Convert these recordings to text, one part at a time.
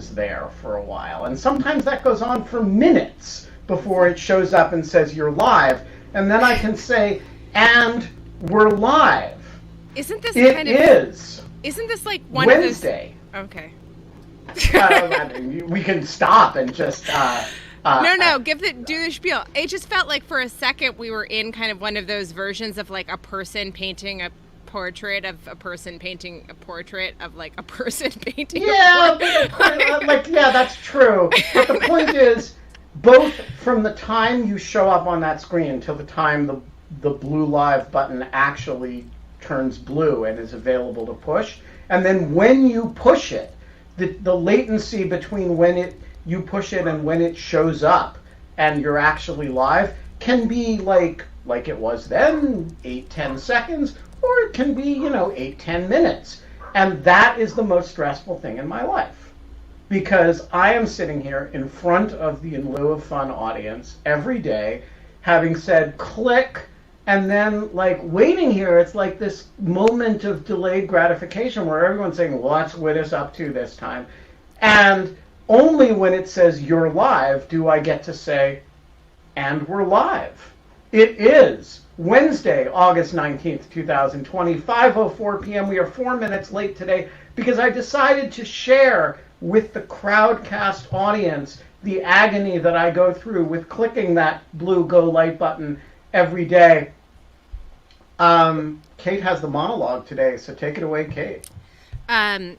is there for a while. And sometimes that goes on for minutes before it shows up and says you're live. And then I can say, and we're live. Isn't this It is. Isn't this like one Wednesday. of those? Okay. We can stop and just... No, do the spiel. It just felt like for a second we were in kind of one of those versions of like a person painting a portrait of a person painting a portrait of like a person painting a portrait. Yeah, that's true. But the point is, both from the time you show up on that screen till the time the blue live button actually turns blue and is available to push, and then when you push it, the latency between when you push it and when it shows up and you're actually live can be like it was then, 8-10 seconds, or it can be 8-10 minutes. And that is the most stressful thing in my life, because I am sitting here in front of the In Lieu of Fun audience every day, having said click, and then waiting here. It's like this moment of delayed gratification where everyone's saying, what's Wittes up to this time? And only when it says you're live do I get to say, and we're live. It is Wednesday, August 19th, 2020, 5:04 p.m. We are 4 minutes late today because I decided to share with the Crowdcast audience the agony that I go through with clicking that blue go light button every day. Kate has the monologue today, so take it away, Kate. I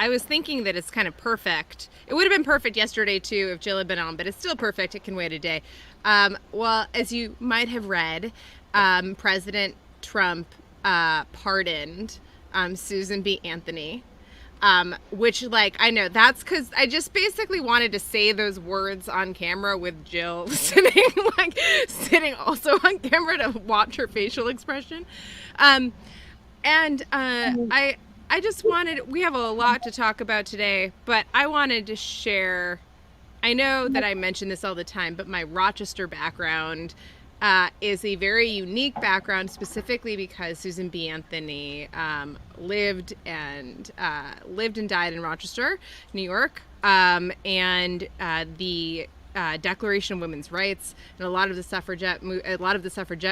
was thinking that it's kind of perfect. It would have been perfect yesterday too if Jill had been on, but it's still perfect. It can wait a day. Well, as you might have read, President Trump pardoned Susan B. Anthony, which I know that's because I just basically wanted to say those words on camera with Jill sitting also on camera to watch her facial expression. I just wanted, we have a lot to talk about today, but I wanted to share, I know that I mention this all the time, but my Rochester background is a very unique background, specifically because Susan B. Anthony lived and died in Rochester, New York, and the Declaration of Women's Rights and a lot of the suffragette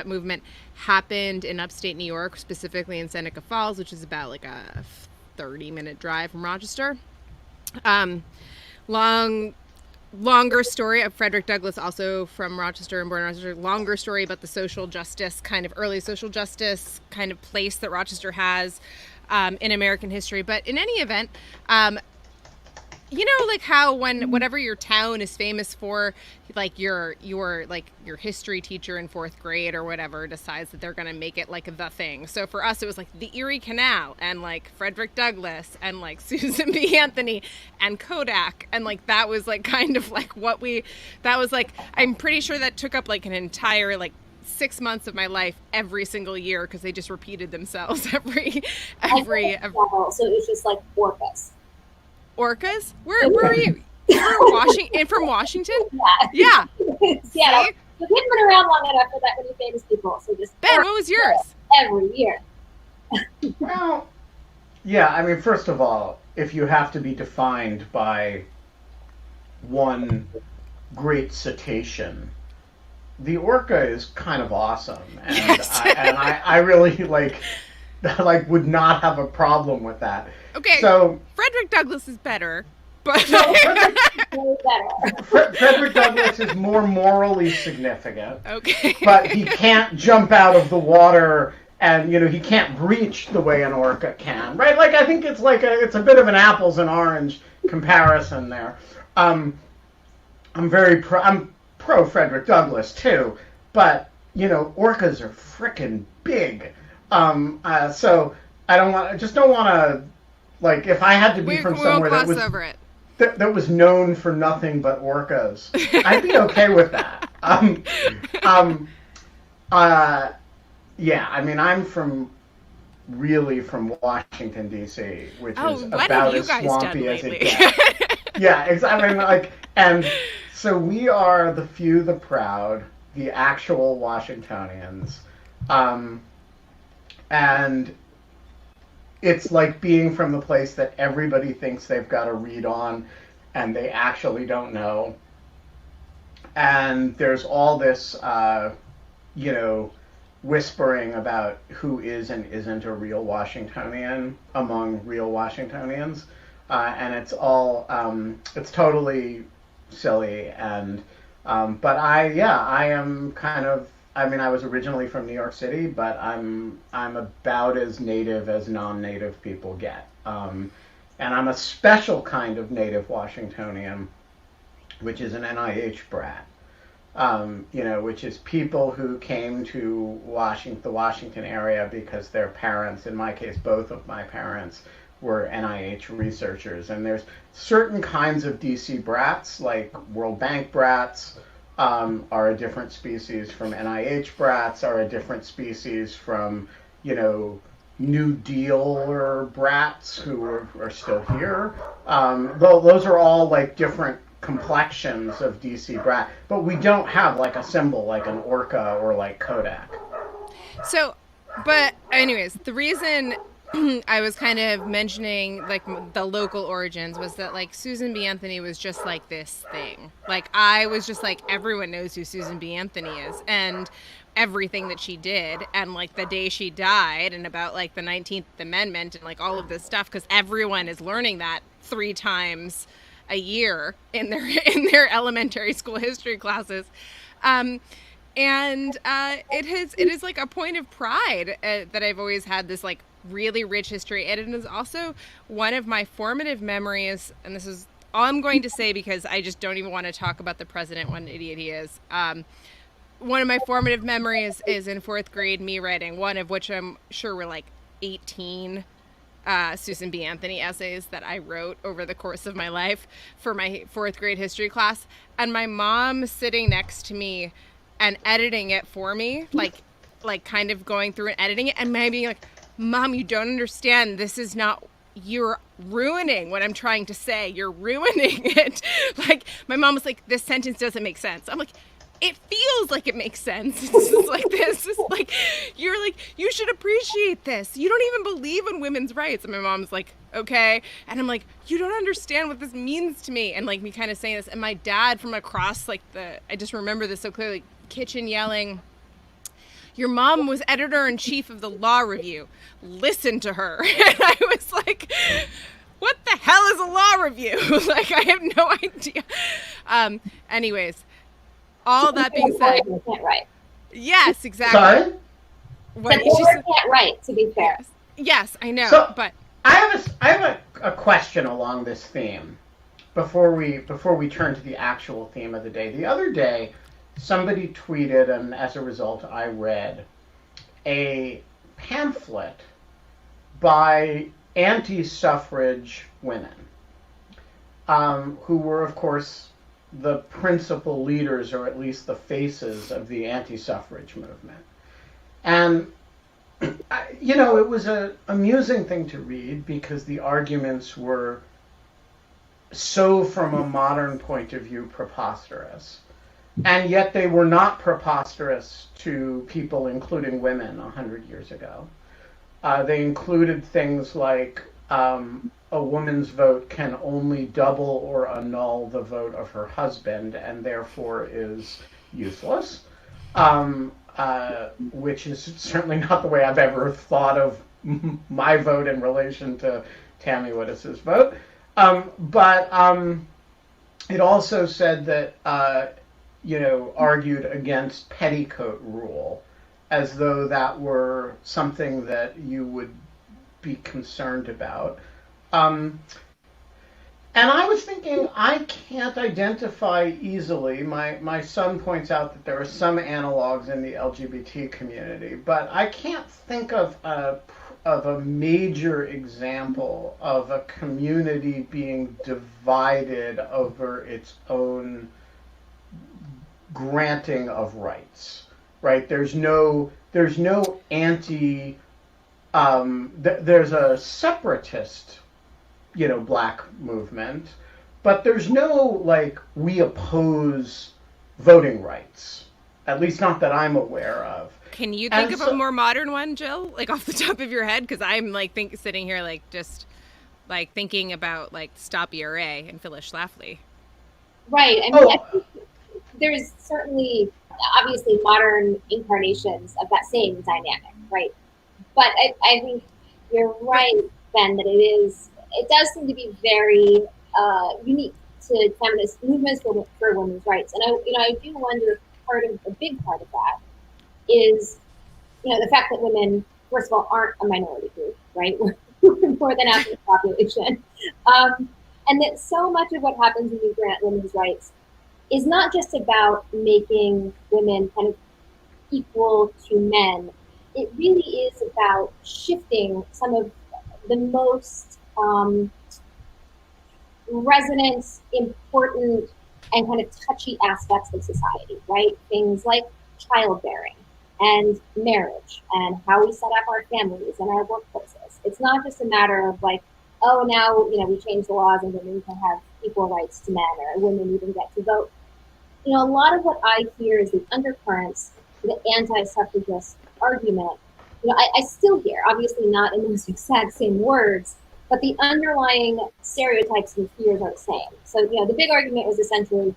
movement happened in upstate New York, specifically in Seneca Falls, which is about a 30-minute drive from Rochester. Longer story of Frederick Douglass, also from Rochester and born in Rochester. Longer story about the social justice, early social justice kind of place that Rochester has in American history. But in any event, how whatever your town is famous for, your history teacher in 4th grade or whatever decides that they're going to make it the thing. So for us, it was the Erie Canal and Frederick Douglass and Susan B. Anthony and Kodak. And that was I'm pretty sure that took up an entire 6 months of my life every single year, because they just repeated themselves every. So it was just orcas. Orcas? Where are you? You're from Washington? Yeah. Yeah. You haven't been around long enough for that many famous people. So just Ben, what was yours? Every year. Well, yeah, I mean, first of all, if you have to be defined by one great cetacean, the orca is kind of awesome. And yes. I really would not have a problem with that. Okay, so Frederick Douglass is better, but no, Frederick Douglass is more morally significant. Okay, but he can't jump out of the water, and he can't breach the way an orca can, right? I think it's it's a bit of an apples and orange comparison there. I'm pro Frederick Douglass too, but orcas are frickin' big. So I don't want to. If I had to be from somewhere that was known for nothing but orcas, I'd be okay with that. Yeah, I mean, I'm from Washington, D.C., which is about as swampy as it gets. Yeah, exactly. And so we are the few, the proud, the actual Washingtonians, and it's like being from the place that everybody thinks they've got a read on and they actually don't know. And there's all this, you know, whispering about who is and isn't a real Washingtonian among real Washingtonians. And it's all, it's totally silly. And, but I am kind of, I mean, I was originally from New York City, but I'm about as native as non-native people get. And I'm a special kind of native Washingtonian, which is an NIH brat. You know, which is people who came to the Washington area because their parents, in my case, both of my parents, were NIH researchers. And there's certain kinds of DC brats, like World Bank brats, are a different species from NIH brats, are a different species from, you know, New Dealer brats who are still here. Those are all like different complexions of DC brat, but we don't have like a symbol like an orca or like Kodak. So, but anyways, the reason I was kind of mentioning like the local origins was that like Susan B. Anthony was just like this thing. Like I was just like, everyone knows who Susan B. Anthony is and everything that she did, and like the day she died, and about like the 19th Amendment and like all of this stuff, because everyone is learning that 3 times a year in their elementary school history classes. It is like a point of pride that I've always had this like really rich history. And it is also one of my formative memories, and this is all I'm going to say because I just don't even want to talk about the president, what an idiot he is. One of my formative memories is in 4th grade, me writing one of which I'm sure were like 18 Susan B. Anthony essays that I wrote over the course of my life for my 4th grade history class. And my mom sitting next to me and editing it for me, like kind of going through and editing it, and maybe like, Mom, you don't understand. This is not, you're ruining what I'm trying to say. You're ruining it. Like, my mom was like, this sentence doesn't make sense. I'm like, it feels like it makes sense. It's just like this. It's like, you're like, you should appreciate this. You don't even believe in women's rights. And my mom's like, okay. And I'm like, you don't understand what this means to me. And like me kind of saying this. And my dad from across like I just remember this so clearly, kitchen yelling, your mom was editor-in-chief of the Law Review. Listen to her. And I was like, what the hell is a law review? Like, I have no idea. Anyways, all that being said. Can't write. Yes, exactly. Sorry? What, she can't write, to be fair. Yes, I know, So, but I have a question along this theme before we turn to the actual theme of the day. The other day, somebody tweeted, and as a result, I read a pamphlet by anti-suffrage women, who were, of course, the principal leaders, or at least the faces of the anti-suffrage movement. And, you know, it was an amusing thing to read because the arguments were so, from a modern point of view, preposterous. And yet they were not preposterous to people, including women, 100 years ago. They included things like a woman's vote can only double or annul the vote of her husband and therefore is useless, which is certainly not the way I've ever thought of my vote in relation to Tammy Wittes's vote. But it also said that argued against petticoat rule, as though that were something that you would be concerned about. And I was thinking, I can't identify easily. My son points out that there are some analogs in the LGBT community, but I can't think of a major example of a community being divided over its own granting of rights, right? There's no anti, there's a separatist, black movement, but there's no, like, we oppose voting rights, At least not that I'm aware of. Can you And think of a more modern one, Jill? Like off the top of your head? Because I'm like sitting here like just like thinking about like Stop ERA and Phyllis Schlafly. Right. I mean, I think there's certainly, obviously, modern incarnations of that same dynamic, right? But I think you're right, Ben, that it does seem to be very unique to feminist movements for women's rights. And I do wonder if a big part of that is, the fact that women, first of all, aren't a minority group, right? We're more than half of the population. And that so much of what happens when you grant women's rights is not just about making women kind of equal to men. It really is about shifting some of the most resonant, important, and kind of touchy aspects of society, right? Things like childbearing and marriage and how we set up our families and our workplaces. It's not just a matter of like, oh, now, we change the laws and women can have equal rights to men or women even get to vote. A lot of what I hear is the undercurrents of the anti-suffragist argument. I still hear, obviously not in those exact same words, but the underlying stereotypes and fears are the same. So, the big argument was essentially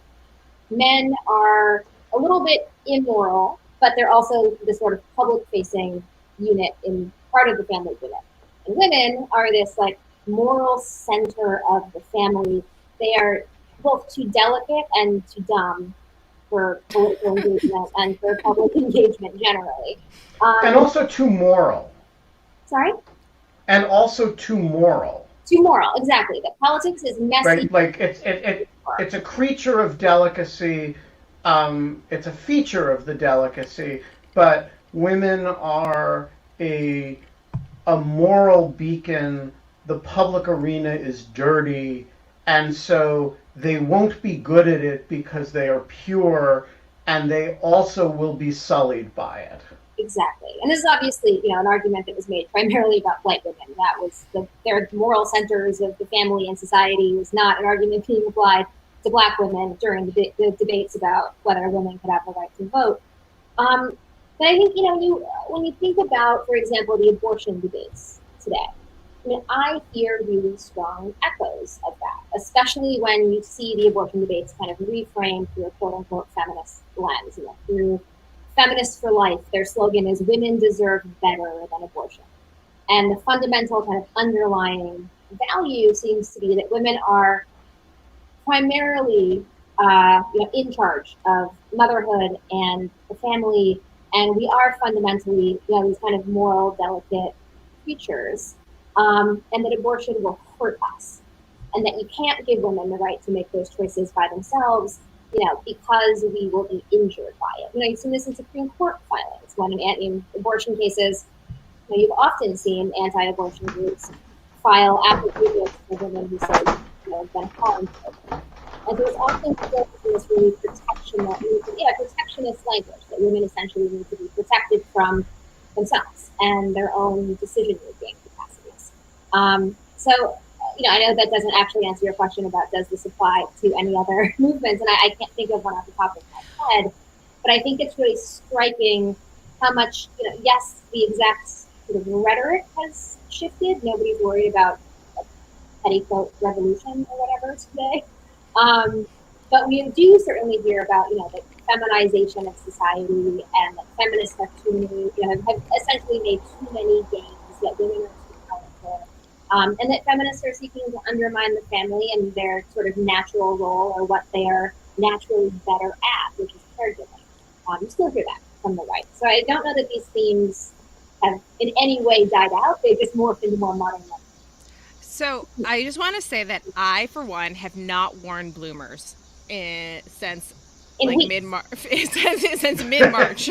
men are a little bit immoral, but they're also the sort of public-facing unit in part of the family unit. And women are this like moral center of the family. They are both too delicate and too dumb for political engagement and for public engagement generally. And also too moral. Sorry? And also too moral. Too moral, exactly. That politics is messy. Right, like it's a creature of delicacy. It's a feature of the delicacy, but women are a moral beacon. The public arena is dirty, and so they won't be good at it because they are pure, and they also will be sullied by it. Exactly. And this is obviously, an argument that was made primarily about white women. That was their moral centers of the family and society was not an argument being applied to black women during the debates about whether women could have the right to vote. But I think, when you think about, for example, the abortion debates today, I hear really strong echoes of that, especially when you see the abortion debates kind of reframed through a quote-unquote feminist lens, through Feminists for Life. Their slogan is "Women deserve better than abortion," and the fundamental kind of underlying value seems to be that women are primarily, in charge of motherhood and the family, and we are fundamentally, these kind of moral, delicate creatures, and that abortion will hurt us, and that you can't give women the right to make those choices by themselves, because we will be injured by it. You've seen this in Supreme Court filings when in abortion cases, you've often seen anti-abortion groups file affidavits for women who say, have been harmed. And so it's often still this really protectionist language that women essentially need to be protected from themselves and their own decision-making capacities. So, I know that doesn't actually answer your question about does this apply to any other movements, and I can't think of one off the top of my head, but I think it's really striking how much, yes, the exact sort of rhetoric has shifted. Nobody's worried about a petticoat revolution or whatever today. But we do certainly hear about, the feminization of society and that feminists have have essentially made too many gains, that women are too powerful. And that feminists are seeking to undermine the family and their sort of natural role or what they are naturally better at, which is caregiving. You still hear that from the right. So I don't know that these themes have in any way died out. They just morphed into more modern ones. So I just want to say that I, for one, have not worn bloomers since mid-March. Since mid-March.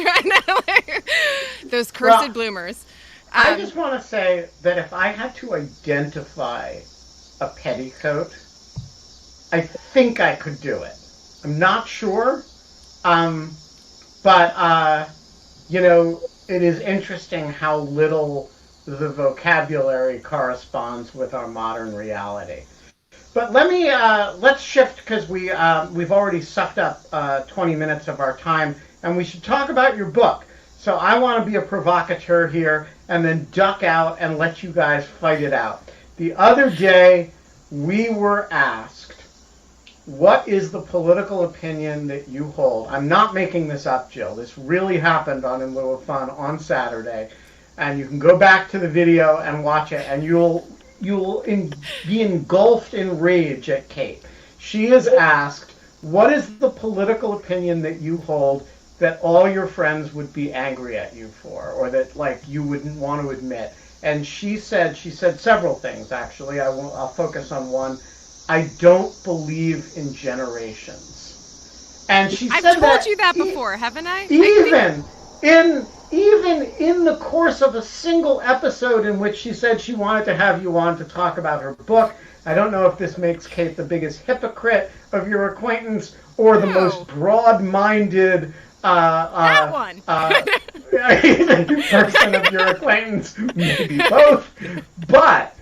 Those cursed bloomers. I just want to say that if I had to identify a petticoat, I think I could do it. I'm not sure, but it is interesting how little the vocabulary corresponds with our modern reality. But let's shift, because we've already sucked up 20 minutes of our time, and we should talk about your book. So I want to be a provocateur here and then duck out and let you guys fight it out. The other day, we were asked, what is the political opinion that you hold? I'm not making this up, Jill. This really happened on In Lieu of Fun on Saturday. And you can go back to the video and watch it, and you'll be engulfed in rage at Kate. She is asked, what is the political opinion that you hold that all your friends would be angry at you for, or that like you wouldn't want to admit? And she said several things, actually. I'll focus on one. I don't believe in generations. And she said I've told you that before, haven't I? Even in the course of a single episode in which she said she wanted to have you on to talk about her book. I don't know if this makes Kate the biggest hypocrite of your acquaintance or the most broad-minded that one. person of your acquaintance, maybe both. But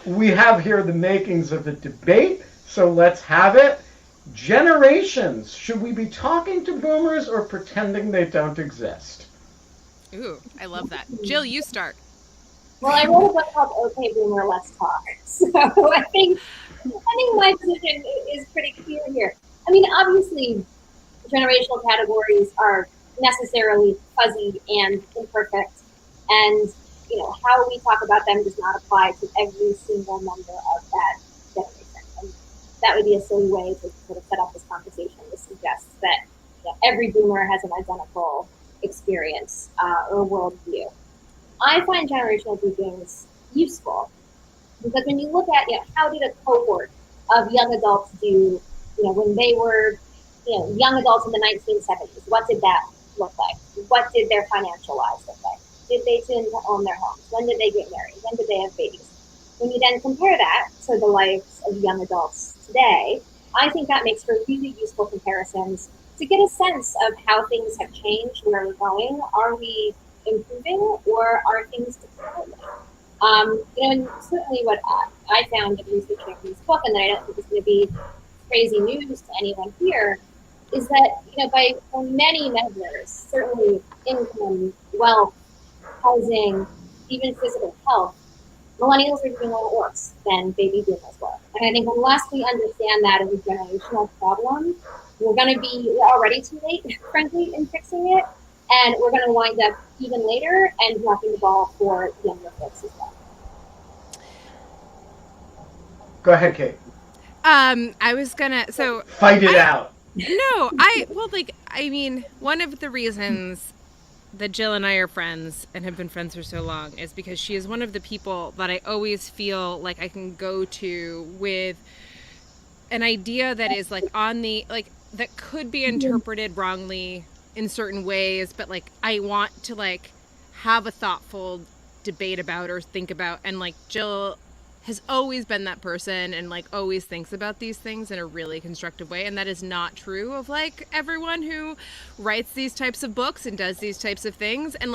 we have here the makings of a debate, so let's have it. Generations. Should we be talking to boomers or pretending they don't exist? Ooh, I love that. Jill, you start. Well, I wrote a book called Okay Boomer, Let's Talk. So I think my position is pretty clear here. I mean, obviously, generational categories are necessarily fuzzy and imperfect, and how we talk about them does not apply to every single member of that generation. And that would be a silly way to sort of set up this conversation to suggest that every boomer has an identical experience or worldview. I find generational groupings useful because when you look at how did a cohort of young adults do when they were young adults in the 1970s, what did that look like? What did their financial lives look like? Did they tend to own their homes? When did they get married? When did they have babies? When you then compare that to the lives of young adults today, I think that makes for really useful comparisons to get a sense of how things have changed, where we're going. Are we improving or are things declining? And certainly what I found in researching this book, and that I don't think is going to be crazy news to anyone here, is that by many measures, certainly income, wealth, housing, even physical health, millennials are doing a lot worse than baby boomers were. And I think unless we understand that as a generational problem, we're already too late, frankly, in fixing it, and we're going to wind up even later and dropping the ball for younger folks as well. Go ahead, Kate. I was gonna fight it out. No, one of the reasons that Jill and I are friends and have been friends for so long is because she is one of the people that I always feel like I can go to with an idea that is that could be interpreted wrongly in certain ways, but I want to have a thoughtful debate about or think about, and Jill has always been that person and always thinks about these things in a really constructive way. And that is not true of everyone who writes these types of books and does these types of things. And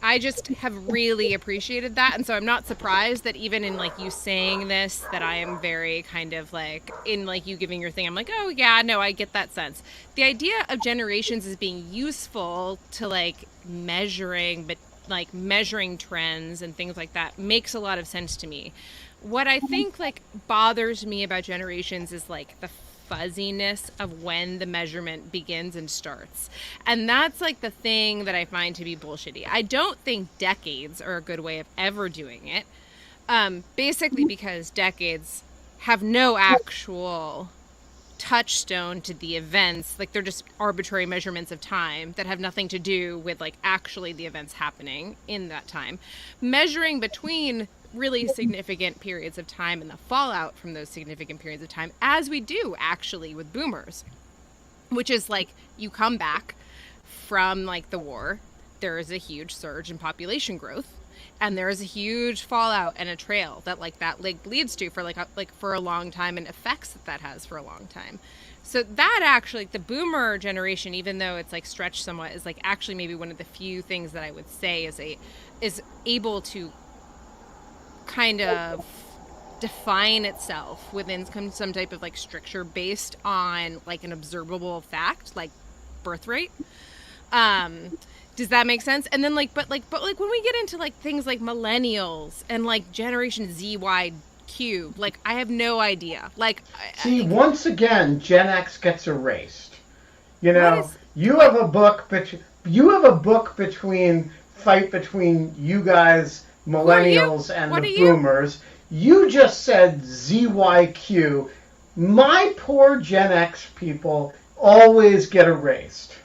I just have really appreciated that. And so I'm not surprised that even in you saying this, that I am very kind of in you giving your thing, I'm oh yeah, no, I get that sense. The idea of generations as being useful to measuring, but measuring trends and things like that makes a lot of sense to me. What I think bothers me about generations is the fuzziness of when the measurement begins and starts. And that's the thing that I find to be bullshitty. I don't think decades are a good way of ever doing it. Basically because decades have no actual touchstone to the events. They're just arbitrary measurements of time that have nothing to do with actually the events happening in that time. Measuring between really significant periods of time and the fallout from those significant periods of time, as we do actually with boomers, which is you come back from the war, there is a huge surge in population growth, and there is a huge fallout and a trail that leads to for for a long time, and effects that has for a long time. So that actually, the boomer generation, even though it's stretched somewhat, is actually maybe one of the few things that I would say is able to kind of define itself within some type of stricture based on an observable fact, birth rate. Does that make sense? And then but when we get into like things like millennials and like Generation ZYQ, like I have no idea. Like, see, once again, Gen X gets erased. You know, you have a book between you guys, millennials, and the boomers. You just said ZYQ. My poor Gen X people always get erased.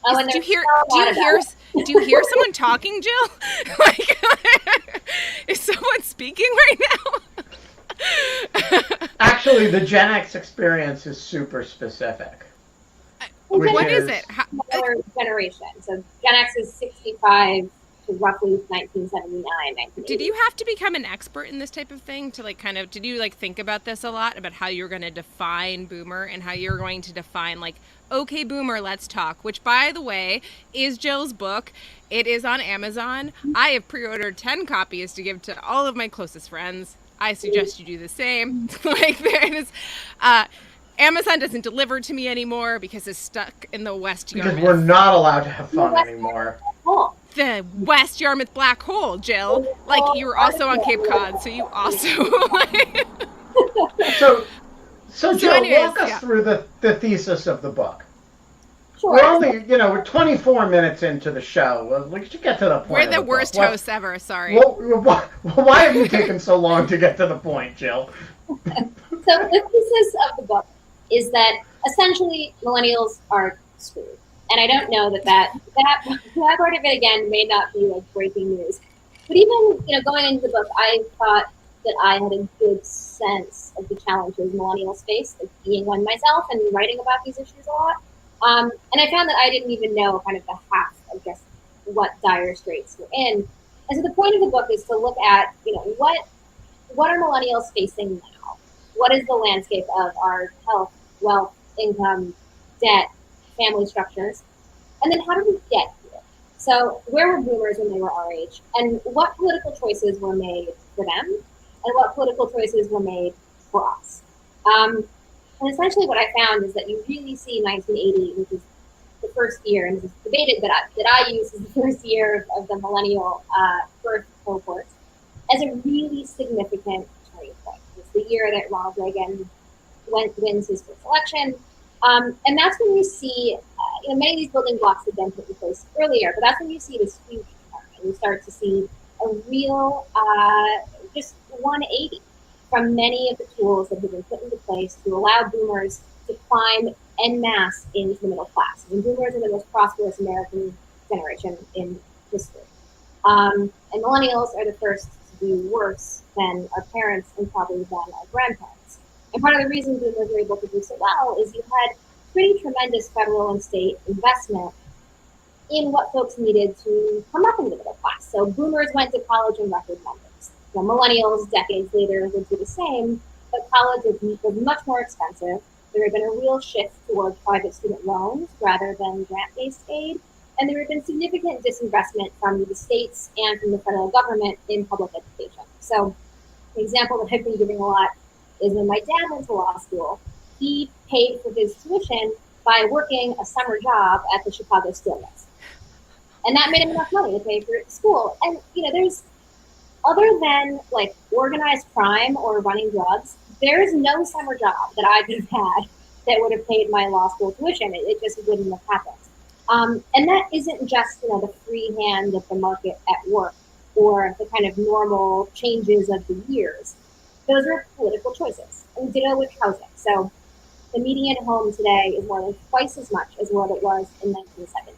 Do you hear someone talking, Jill? Like, is someone speaking right now? Actually, the Gen X experience is super specific. What is it? Our generation. So Gen X is 65 to roughly 1979, 1980. Did you have to become an expert in this type of thing to like kind of, did you like think about this a lot about how you're going to define boomer and how you're going to define like, okay, boomer, let's talk, which by the way is Jill's book. It is on Amazon. I have pre-ordered 10 copies to give to all of my closest friends. I suggest you do the same. Like there is, Amazon doesn't deliver to me anymore because it's stuck in the West Yarmouth. Because we're not allowed to have fun anymore. The West Yarmouth black hole, Jill. Like you were also on Cape Cod, so you also. So Jill, anyways, walk us through the thesis of the book. Sure. We're only, we're 24 minutes into the show. We should get to the point. We're the worst hosts ever. Sorry. Why have you taken so long to get to the point, Jill? So the thesis of the book is that essentially millennials are screwed. And I don't know that part of it, again, may not be like breaking news. But even, going into the book, I thought that I had a good sense of the challenges millennials face, like being one myself and writing about these issues a lot. And I found that I didn't even know kind of the half of just what dire straits we're in. And so the point of the book is to look at, what are millennials facing now? What is the landscape of our health, wealth, income, debt, family structures? And then how did we get here? So where were boomers when they were our age? And what political choices were made for them? And what political choices were made for us? And essentially what I found is that you really see 1980, which is the first year, and this is debated that I use as the first year of the millennial birth cohort, as a really significant turning point. It's the year that Ronald Reagan wins his first election. And that's when you see, many of these building blocks had been put in place earlier, but that's when you see this huge turn, and you start to see a real, just 180 from many of the tools that have been put into place to allow boomers to climb en masse into the middle class. And boomers are the most prosperous American generation in history. And millennials are the first to do worse than our parents and probably than our grandparents. And part of the reason boomers were able to do so well is you had pretty tremendous federal and state investment in what folks needed to come up into the middle class. So boomers went to college in record numbers. So millennials, decades later, would do the same, but college was much more expensive. There had been a real shift toward private student loans rather than grant-based aid, and there had been significant disinvestment from the states and from the federal government in public education. So the example that I've been giving a lot is when my dad went to law school, he paid for his tuition by working a summer job at the Chicago Steel Mills. And that made him enough money to pay for school. And, there's, other than like organized crime or running drugs, there's no summer job that I could have had that would have paid my law school tuition. It just wouldn't have happened. And that isn't just, the free hand of the market at work or the kind of normal changes of the years. Those are political choices. And ditto with housing. So the median home today is more than twice as much as what it was in 1970.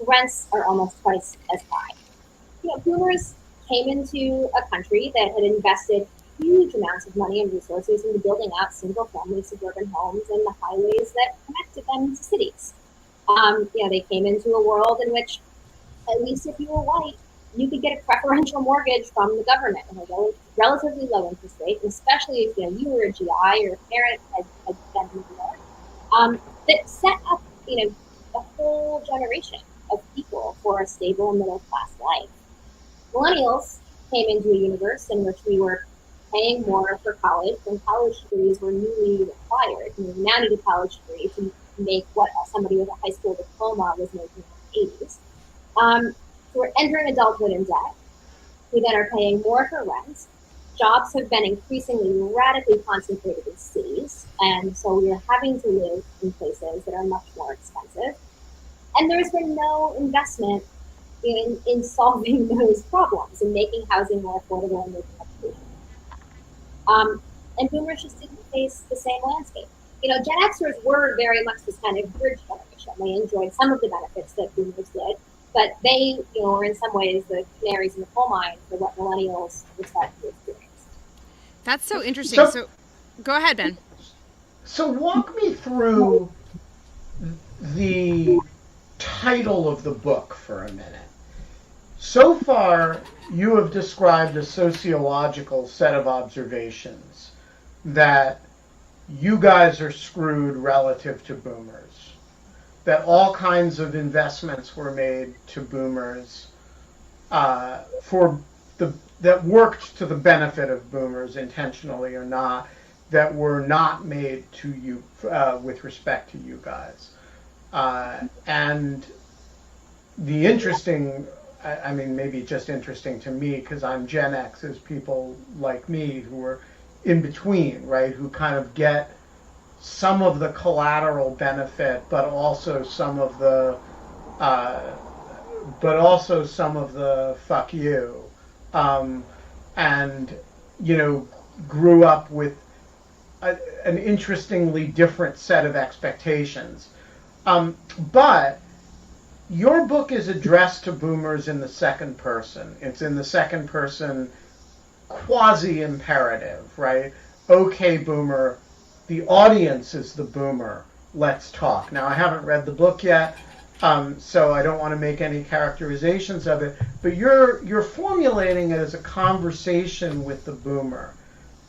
Rents are almost twice as high. Boomers came into a country that had invested huge amounts of money and resources into building out single-family suburban homes and the highways that connected them to cities. They came into a world in which, at least if you were white, you could get a preferential mortgage from the government at a relatively low interest rate, especially if you were a GI or a parent had been in New York, that set up a whole generation of people for a stable middle class life. Millennials came into a universe in which we were paying more for college when college degrees were newly required. You now need a college degree to make what somebody with a high school diploma was making in the 80s. So we're entering adulthood in debt. We then are paying more for rent. Jobs have been increasingly radically concentrated in cities, and so we are having to live in places that are much more expensive. And there's been no investment in solving those problems and making housing more affordable and making education. And boomers just didn't face the same landscape. Gen Xers were very much this kind of bridge generation. They enjoyed some of the benefits that boomers did, but they, were in some ways the canaries in the coal mine for what millennials decided to experience. That's so interesting. So go ahead, Ben. So walk me through the title of the book for a minute. So far, you have described a sociological set of observations that you guys are screwed relative to boomers, that all kinds of investments were made to boomers that worked to the benefit of boomers intentionally or not, that were not made to you with respect to you guys. And the interesting, maybe just interesting to me, because I'm Gen X, is people like me who are in between, right? Who kind of get some of the collateral benefit, but also some of the fuck you, and grew up with an interestingly different set of expectations. But your book is addressed to boomers in the second person. It's in the second person quasi-imperative, right? Okay, boomer, the audience is the boomer. Let's talk. Now, I haven't read the book yet, so I don't want to make any characterizations of it, but you're formulating it as a conversation with the boomer.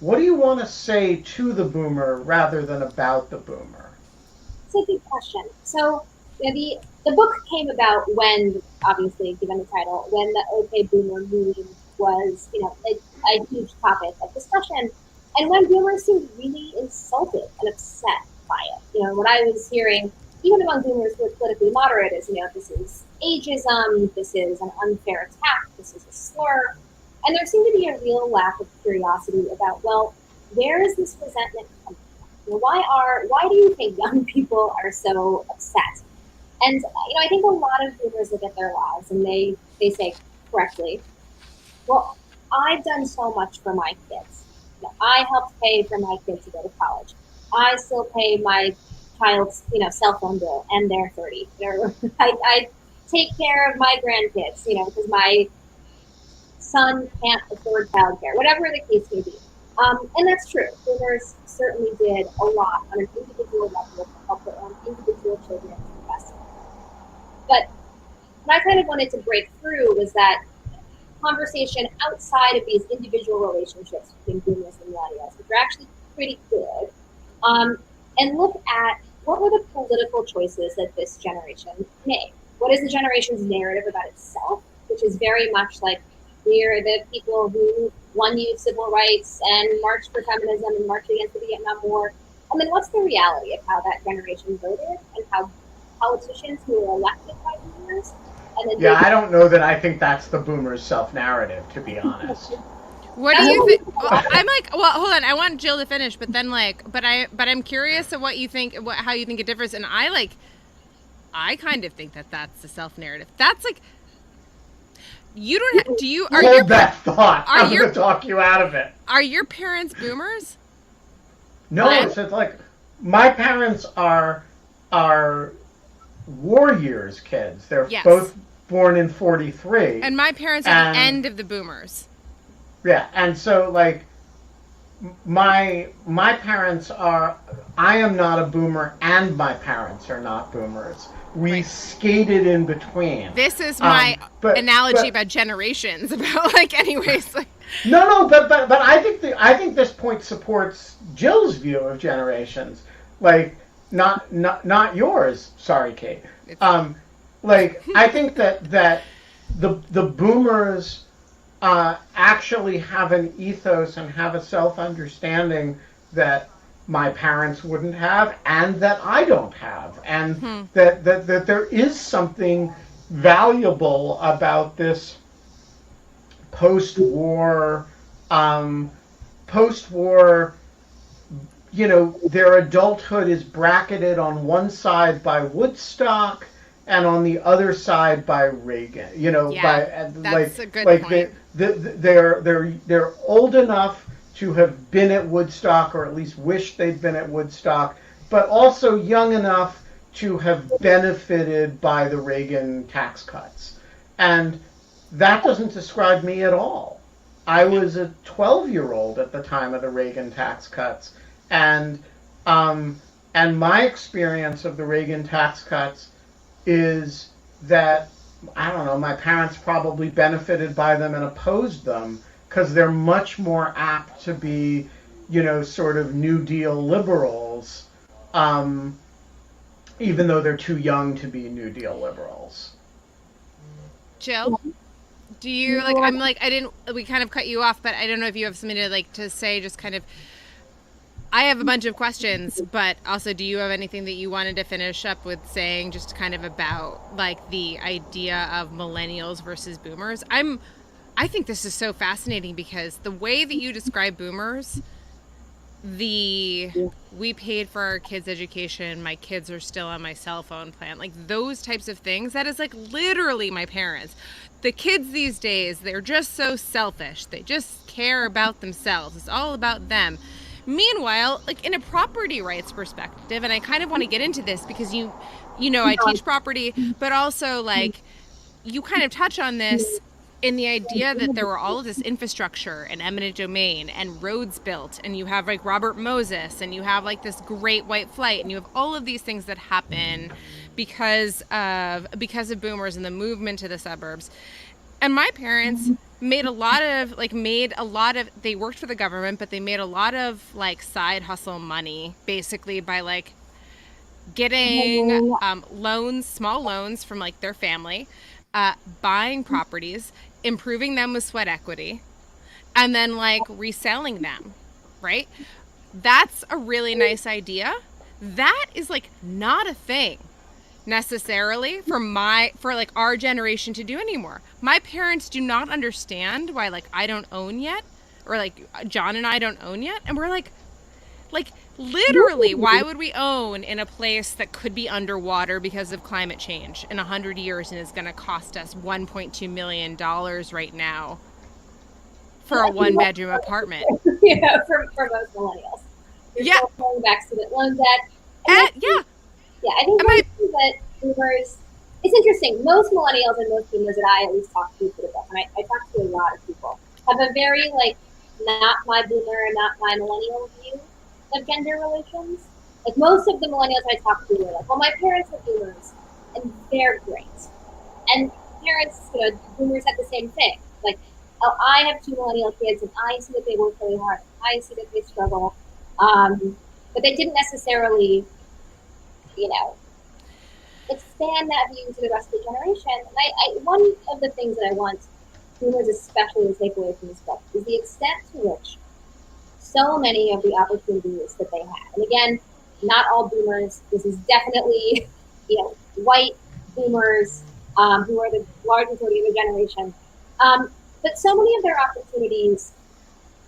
What do you want to say to the boomer rather than about the boomer? It's a good question. So the book came about when, obviously, given the title, when the OK Boomer meme was, a huge topic of discussion, and when boomers seemed really insulted and upset by it. What I was hearing, even among boomers who are politically moderate, is, this is ageism, this is an unfair attack, this is a slur. And there seemed to be a real lack of curiosity about, well, where is this resentment coming from? Why do you think young people are so upset? And, I think a lot of boomers look at their lives and they say correctly, well, I've done so much for my kids. I helped pay for my kids to go to college. I still pay my child's, cell phone bill, and they're 30. I take care of my grandkids, because my son can't afford childcare, whatever the case may be. And that's true. Boomers certainly did a lot on an individual level to help their own individual children invest. But what I kind of wanted to break through was that conversation outside of these individual relationships between boomers and millennials, which are actually pretty good, and look at what were the political choices that this generation made. What is the generation's narrative about itself, which is very much like we're the people who won you civil rights and marched for feminism and marched against the Vietnam War. And then what's the reality of how that generation voted and how politicians who were elected by boomers. And then I don't know that I think that's the boomers' self-narrative, to be honest. What do you think? I'm like, well, hold on. I want Jill to finish, but then but I'm curious of what you think, how you think it differs. And I kind of think that that's the self-narrative. That's like, you don't. Do you? Are Hold that thought. I'm going to talk you out of it. Are your parents boomers? No, so it's like my parents are war years kids. They're both born in 43. And my parents are the end of the boomers. Yeah, and so like my parents are. I am not a boomer, and my parents are not boomers. We skated in between. This is my analogy about generations. About anyways. No, but I think this point supports Jill's view of generations. Not yours. Sorry, Kate. I think that the boomers actually have an ethos and have a self-understanding that my parents wouldn't have, and that I don't have, and that there is something valuable about this post-war, post-war. Their adulthood is bracketed on one side by Woodstock and on the other side by Reagan. That's a good point. They're old enough to have been at Woodstock, or at least wish they'd been at Woodstock, but also young enough to have benefited by the Reagan tax cuts. And that doesn't describe me at all. I was a 12-year-old at the time of the Reagan tax cuts, and my experience of the Reagan tax cuts is that, I don't know, my parents probably benefited by them and opposed them, because they're much more apt to be, sort of New Deal liberals, even though they're too young to be New Deal liberals. Jill, do you we kind of cut you off, but I don't know if you have something to say, just kind of. I have a bunch of questions, but also, do you have anything that you wanted to finish up with saying, just kind of about the idea of millennials versus boomers? I think this is so fascinating, because the way that you describe boomers, we paid for our kids' education, my kids are still on my cell phone plan, those types of things, that is literally my parents. The kids these days, they're just so selfish. They just care about themselves. It's all about them. Meanwhile, in a property rights perspective, and I kind of want to get into this because I teach property, but also you kind of touch on this in the idea that there were all of this infrastructure and eminent domain and roads built, and you have Robert Moses, and you have this great white flight, and you have all of these things that happen because of boomers and the movement to the suburbs. And my parents made a lot of they worked for the government, but they made a lot of side hustle money, basically by getting small loans from their family, buying properties, improving them with sweat equity, and then reselling them, right? That's a really nice idea. That is not a thing necessarily for our generation to do anymore. My parents do not understand why I don't own yet, or John and I don't own yet, and we're literally, why would we own in a place that could be underwater because of climate change in 100 years and is going to cost us $1.2 million right now for a one-bedroom apartment? For most millennials. You're still paying back student loan debt. Yeah, I think that boomers, it's interesting. Most millennials and most boomers that I at least talk to for the book, and I talk to a lot of people, have a very not my boomer, not my millennial view of gender relations. Most of the millennials I talk to are well, my parents are boomers, and they're great. And parents, boomers have the same thing. Oh, I have 2 millennial kids, and I see that they work really hard. I see that they struggle. But they didn't necessarily, expand that view to the rest of the generation. And one of the things that I want boomers especially to take away from this book is the extent to which so many of the opportunities that they had. And again, not all boomers. This is definitely, white boomers who are the large majority of the generation. But so many of their opportunities,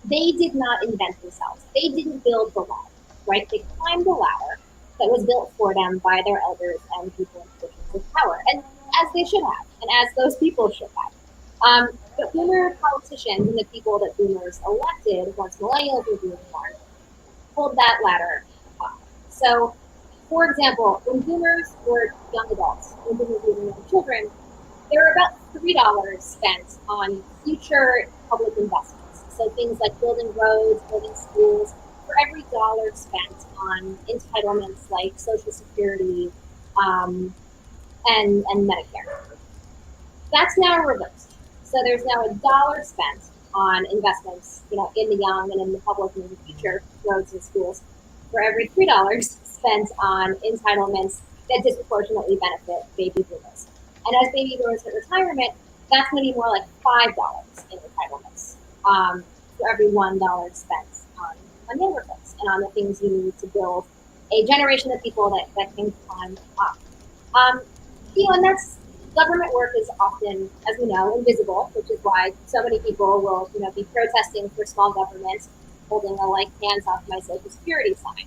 they did not invent themselves. They didn't build the ladder, right? They climbed the ladder that was built for them by their elders and people in positions of power, and as they should have, and as those people should have. But boomer politicians and the people that boomers elected once millennials were being born pulled that ladder up. So, for example, when boomers were young adults, when boomers were young children, there were about $3 spent on future public investments. So things like building roads, building schools, for every dollar spent on entitlements like Social Security and Medicare. That's now reversed. So there's now $1 spent on investments, in the young and in the public and in the future, roads and schools, for every $3 spent on entitlements that disproportionately benefit baby boomers. And as baby boomers hit retirement, that's going to be more like $5 in entitlements for every $1 spent on younger folks. and on the things you need to build a generation of people that can climb up. And that's government work is often, as we know, invisible, which is why so many people will, be protesting for small government, holding a hands off my social security sign.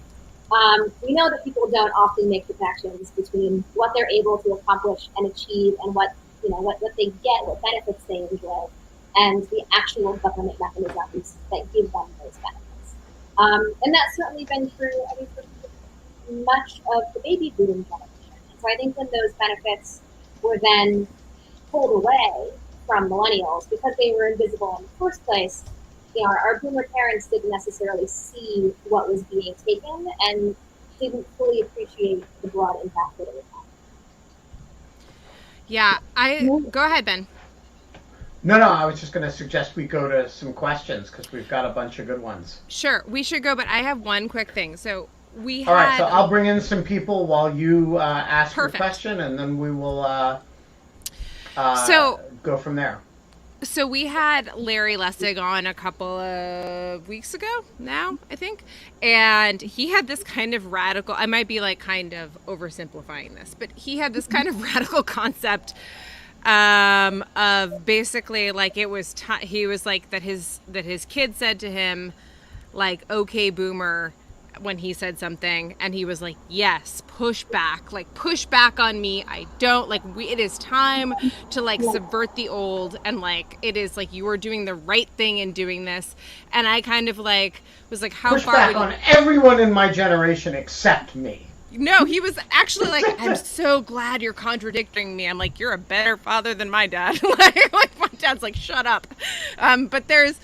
We know that people don't often make the connections between what they're able to accomplish and achieve and what they get, what benefits they enjoy, and the actual government mechanisms that give them those benefits. And that's certainly been true, for much of the baby boom generation. And so I think when those benefits were then pulled away from millennials because they were invisible in the first place, our boomer parents didn't necessarily see what was being taken and didn't fully appreciate the broad impact that it would have. Yeah, go ahead, Ben. No, I was just going to suggest we go to some questions because we've got a bunch of good ones. Sure, we should go, but I have one quick thing. So all right, so I'll bring in some people while you ask your question, and then we will go from there. So we had Larry Lessig on a couple of weeks ago now, I think, and he had this kind of radical, I might be kind of oversimplifying this, but he had this kind of radical concept of basically it was he was that his kid said to him okay boomer when he said something, and he was yes, push back on me, I don't it is time to subvert the old, and it is you are doing the right thing in doing this. And I kind of was how push far back on everyone in my generation except me. No, he was actually I'm so glad you're contradicting me. I'm you're a better father than my dad. My dad's shut up. But there is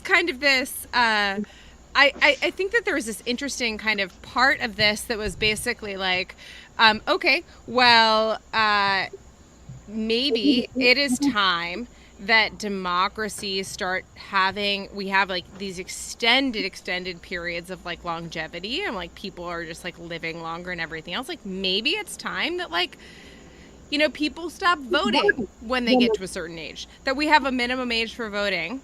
kind of this I think that there was this interesting kind of part of this that was basically okay, well, maybe it is time that democracies start we have these extended periods of longevity, and people are just living longer and everything else. Maybe it's time that people stop voting when they get to a certain age, that we have a minimum age for voting.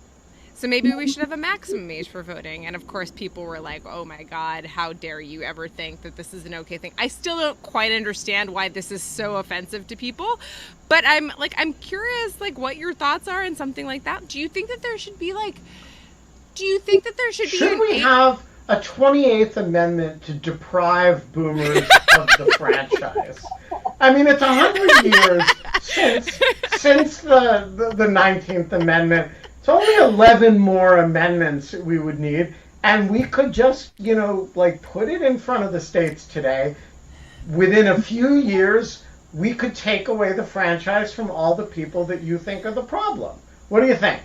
So maybe we should have a maximum age for voting. And of course, people were oh my God, how dare you ever think that this is an okay thing? I still don't quite understand why this is so offensive to people. But I'm curious, what your thoughts are on something like that. Do you think that there should be Should we have a 28th Amendment to deprive boomers of the franchise? I mean, it's 100 years since the 19th Amendment. It's only 11 more amendments we would need, and we could just, put it in front of the states today. Within a few years, we could take away the franchise from all the people that you think are the problem. What do you think?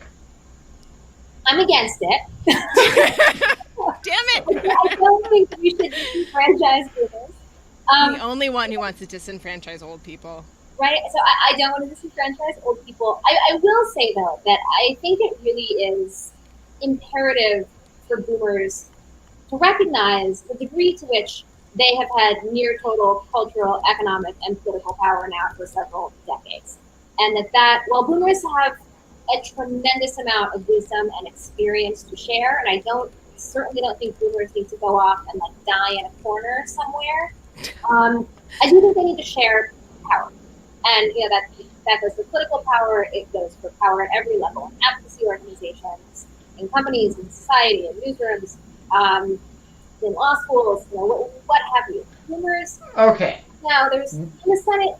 I'm against it. Damn it! I don't think we should disenfranchise boomers. The only one who wants to disenfranchise old people. Right? So I don't want to disenfranchise old people. I will say, though, that I think it really is imperative for boomers to recognize the degree to which they have had near total cultural, economic, and political power now for several decades. And that while boomers have a tremendous amount of wisdom and experience to share, and I certainly don't think boomers need to go off and die in a corner somewhere, I do think they need to share power. And that goes for political power. It goes for power at every level, in advocacy organizations, in companies, in society, in newsrooms, in law schools, what have you. Boomers. Okay. Now, there's in the Senate,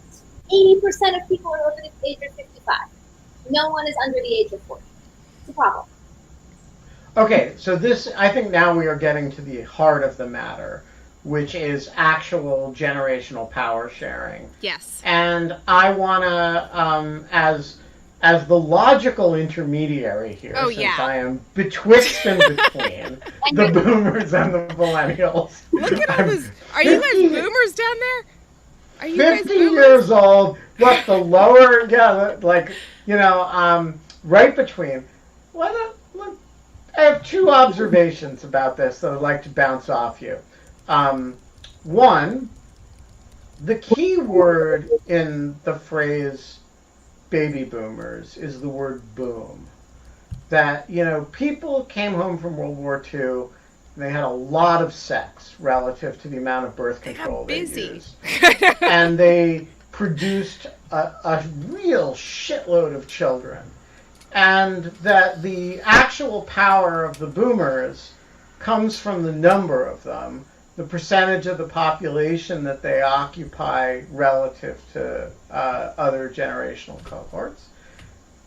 80% of people are over the age of 55. No one is under the age of 40. It's a problem. Okay, so I think now we are getting to the heart of the matter, which is actual generational power sharing. Yes. And I want to, as the logical intermediary here, I am betwixt and between the boomers and the millennials. Look at all this. Are you guys boomers down there? Are you 50 years old, what the lower, right between. I have two observations about this that I'd like to bounce off you. One, the key word in the phrase baby boomers is the word boom. That, people came home from World War II They had a lot of sex relative to the amount of birth control they busy. used. And they produced a real shitload of children. And that the actual power of the boomers comes from the number of them, the percentage of the population that they occupy relative to other generational cohorts.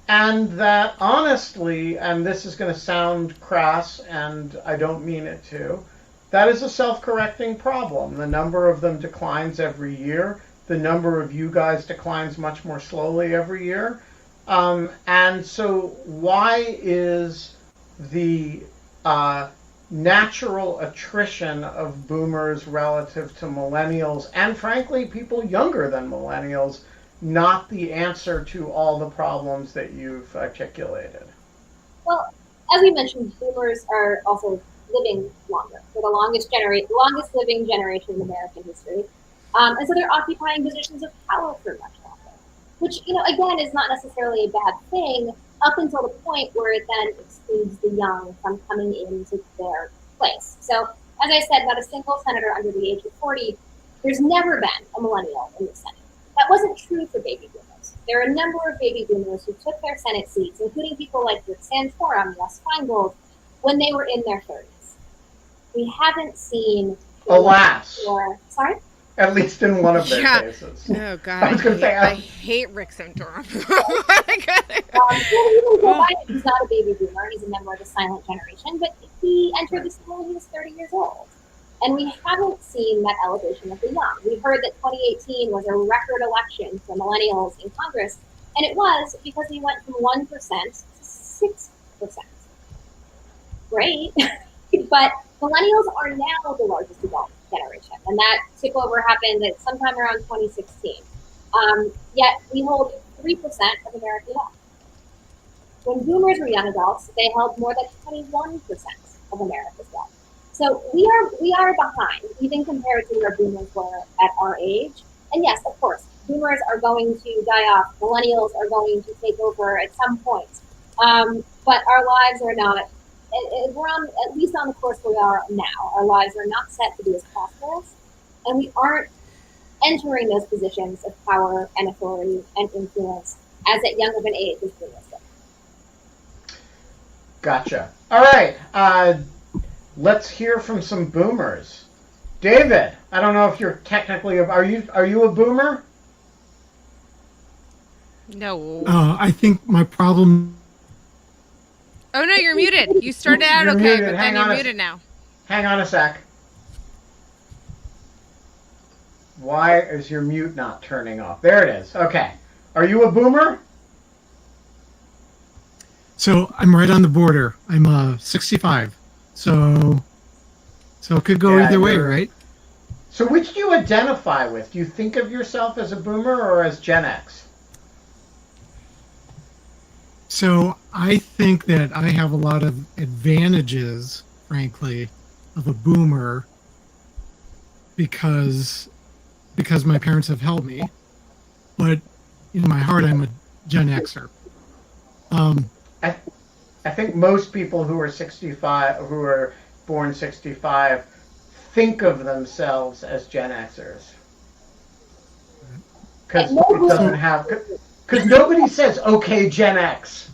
And that honestly, and this is going to sound crass, and I don't mean it to, that is a self-correcting problem. The number of them declines every year. The number of you guys declines much more slowly every year. And so why is the natural attrition of boomers relative to millennials, and frankly people younger than millennials, not the answer to all the problems that you've articulated? Well, as we mentioned, boomers are also living longer. They're the longest living generation in American history. And so they're occupying positions of power for much longer, which, again, is not necessarily a bad thing up until the point where it then excludes the young from coming into their place. So, as I said, not a single senator under the age of 40. There's never been a millennial in the Senate. That wasn't true for baby boomers. There are a number of baby boomers who took their Senate seats, including people like Rick Santorum, Russ Feingold, when they were in their 30s. We haven't seen... Alas. Sorry? At least in one of their cases. Oh, God. I was going to say... I hate Rick Santorum. Even Joe Biden, he's not a baby boomer. He's a member of the silent generation, but he entered the Senate when he was 30 years old. And we haven't seen that elevation of the young. We've heard that 2018 was a record election for millennials in Congress, and it was because we went from 1% to 6%. Great. But millennials are now the largest adult generation, and that takeover happened at sometime around 2016. Yet we hold 3% of American wealth. When boomers were young adults, they held more than 21% of America's wealth. So we are behind, even compared to where boomers were at our age. And yes, of course, boomers are going to die off. Millennials are going to take over at some point. But our lives are not, we're on, at least on the course we are now. Our lives are not set to be as prosperous. And we aren't entering those positions of power and authority and influence as at young of an age as boomers did. Gotcha. All right. Let's hear from some boomers. David, I don't know if you're technically are you a boomer? No. I think my problem... Oh, no, you're muted. You started out You're okay, muted. but then you're muted now. Hang on a sec. Why is your mute not turning off? There it is. Okay. Are you a boomer? So I'm right on the border. I'm 65. So it could go either way, right? So which do you identify with? Do you think of yourself as a boomer or as Gen X? So I think that I have a lot of advantages, frankly, of a boomer because my parents have helped me. But in my heart, I'm a Gen Xer. I think most people who are 65, who are born 65, think of themselves as Gen Xers. Because it doesn't have... Because nobody says, okay, Gen X.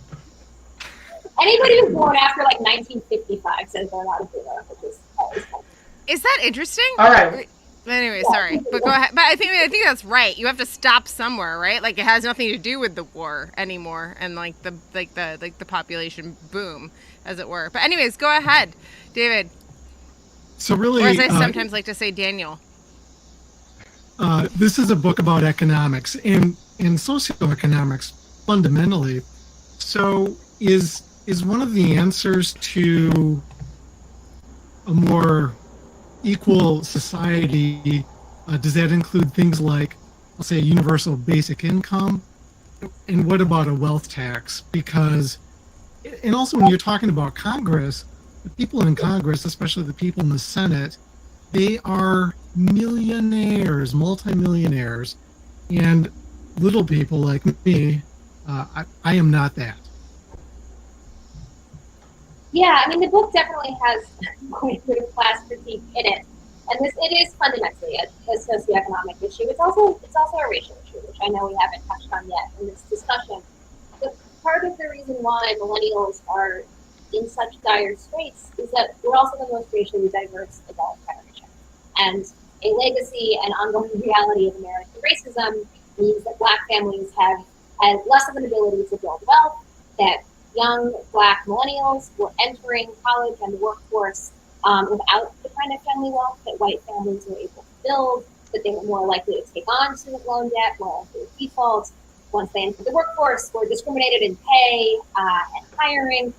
Anybody who's born after, 1955 says they're not a boomer, which is always fun. Is that interesting? All right. Anyway, sorry, but go ahead. But I think that's right. You have to stop somewhere, right? Like it has nothing to do with the war anymore, and the population boom, as it were. But anyways, go ahead, David. So really, or as I sometimes like to say, Daniel. This is a book about economics and socioeconomics fundamentally. So is one of the answers to a more equal society, does that include things like, I'll say, universal basic income? And what about a wealth tax? Because, and also when you're talking about Congress, the people in Congress, especially the people in the Senate, they are millionaires, multimillionaires, and little people like me, I am not that. Yeah, I mean, the book definitely has quite a bit of class critique in it, and it is fundamentally a socioeconomic issue. It's also a racial issue, which I know we haven't touched on yet in this discussion. But part of the reason why millennials are in such dire straits is that we're also the most racially diverse adult generation, and a legacy and ongoing reality of American racism means that Black families have had less of an ability to build wealth, that young Black millennials were entering college and the workforce without the kind of family wealth that white families were able to build, that they were more likely to take on student loan debt, more likely to default. Once they entered the workforce, were discriminated in pay and hiring.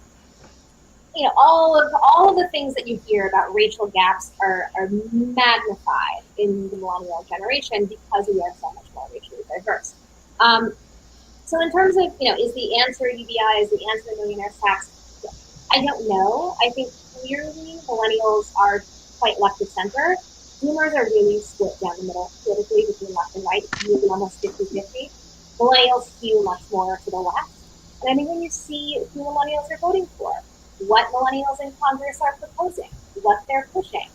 You know, all of the things that you hear about racial gaps are magnified in the millennial generation because we are so much more racially diverse. So in terms of, is the answer UBI, is the answer millionaire's tax? I don't know. I think clearly millennials are quite left of center. Boomers are really split down the middle politically between left and right, really almost 50-50. Millennials skew much more to the left. And I think when you see who millennials are voting for, what millennials in Congress are proposing, what they're pushing,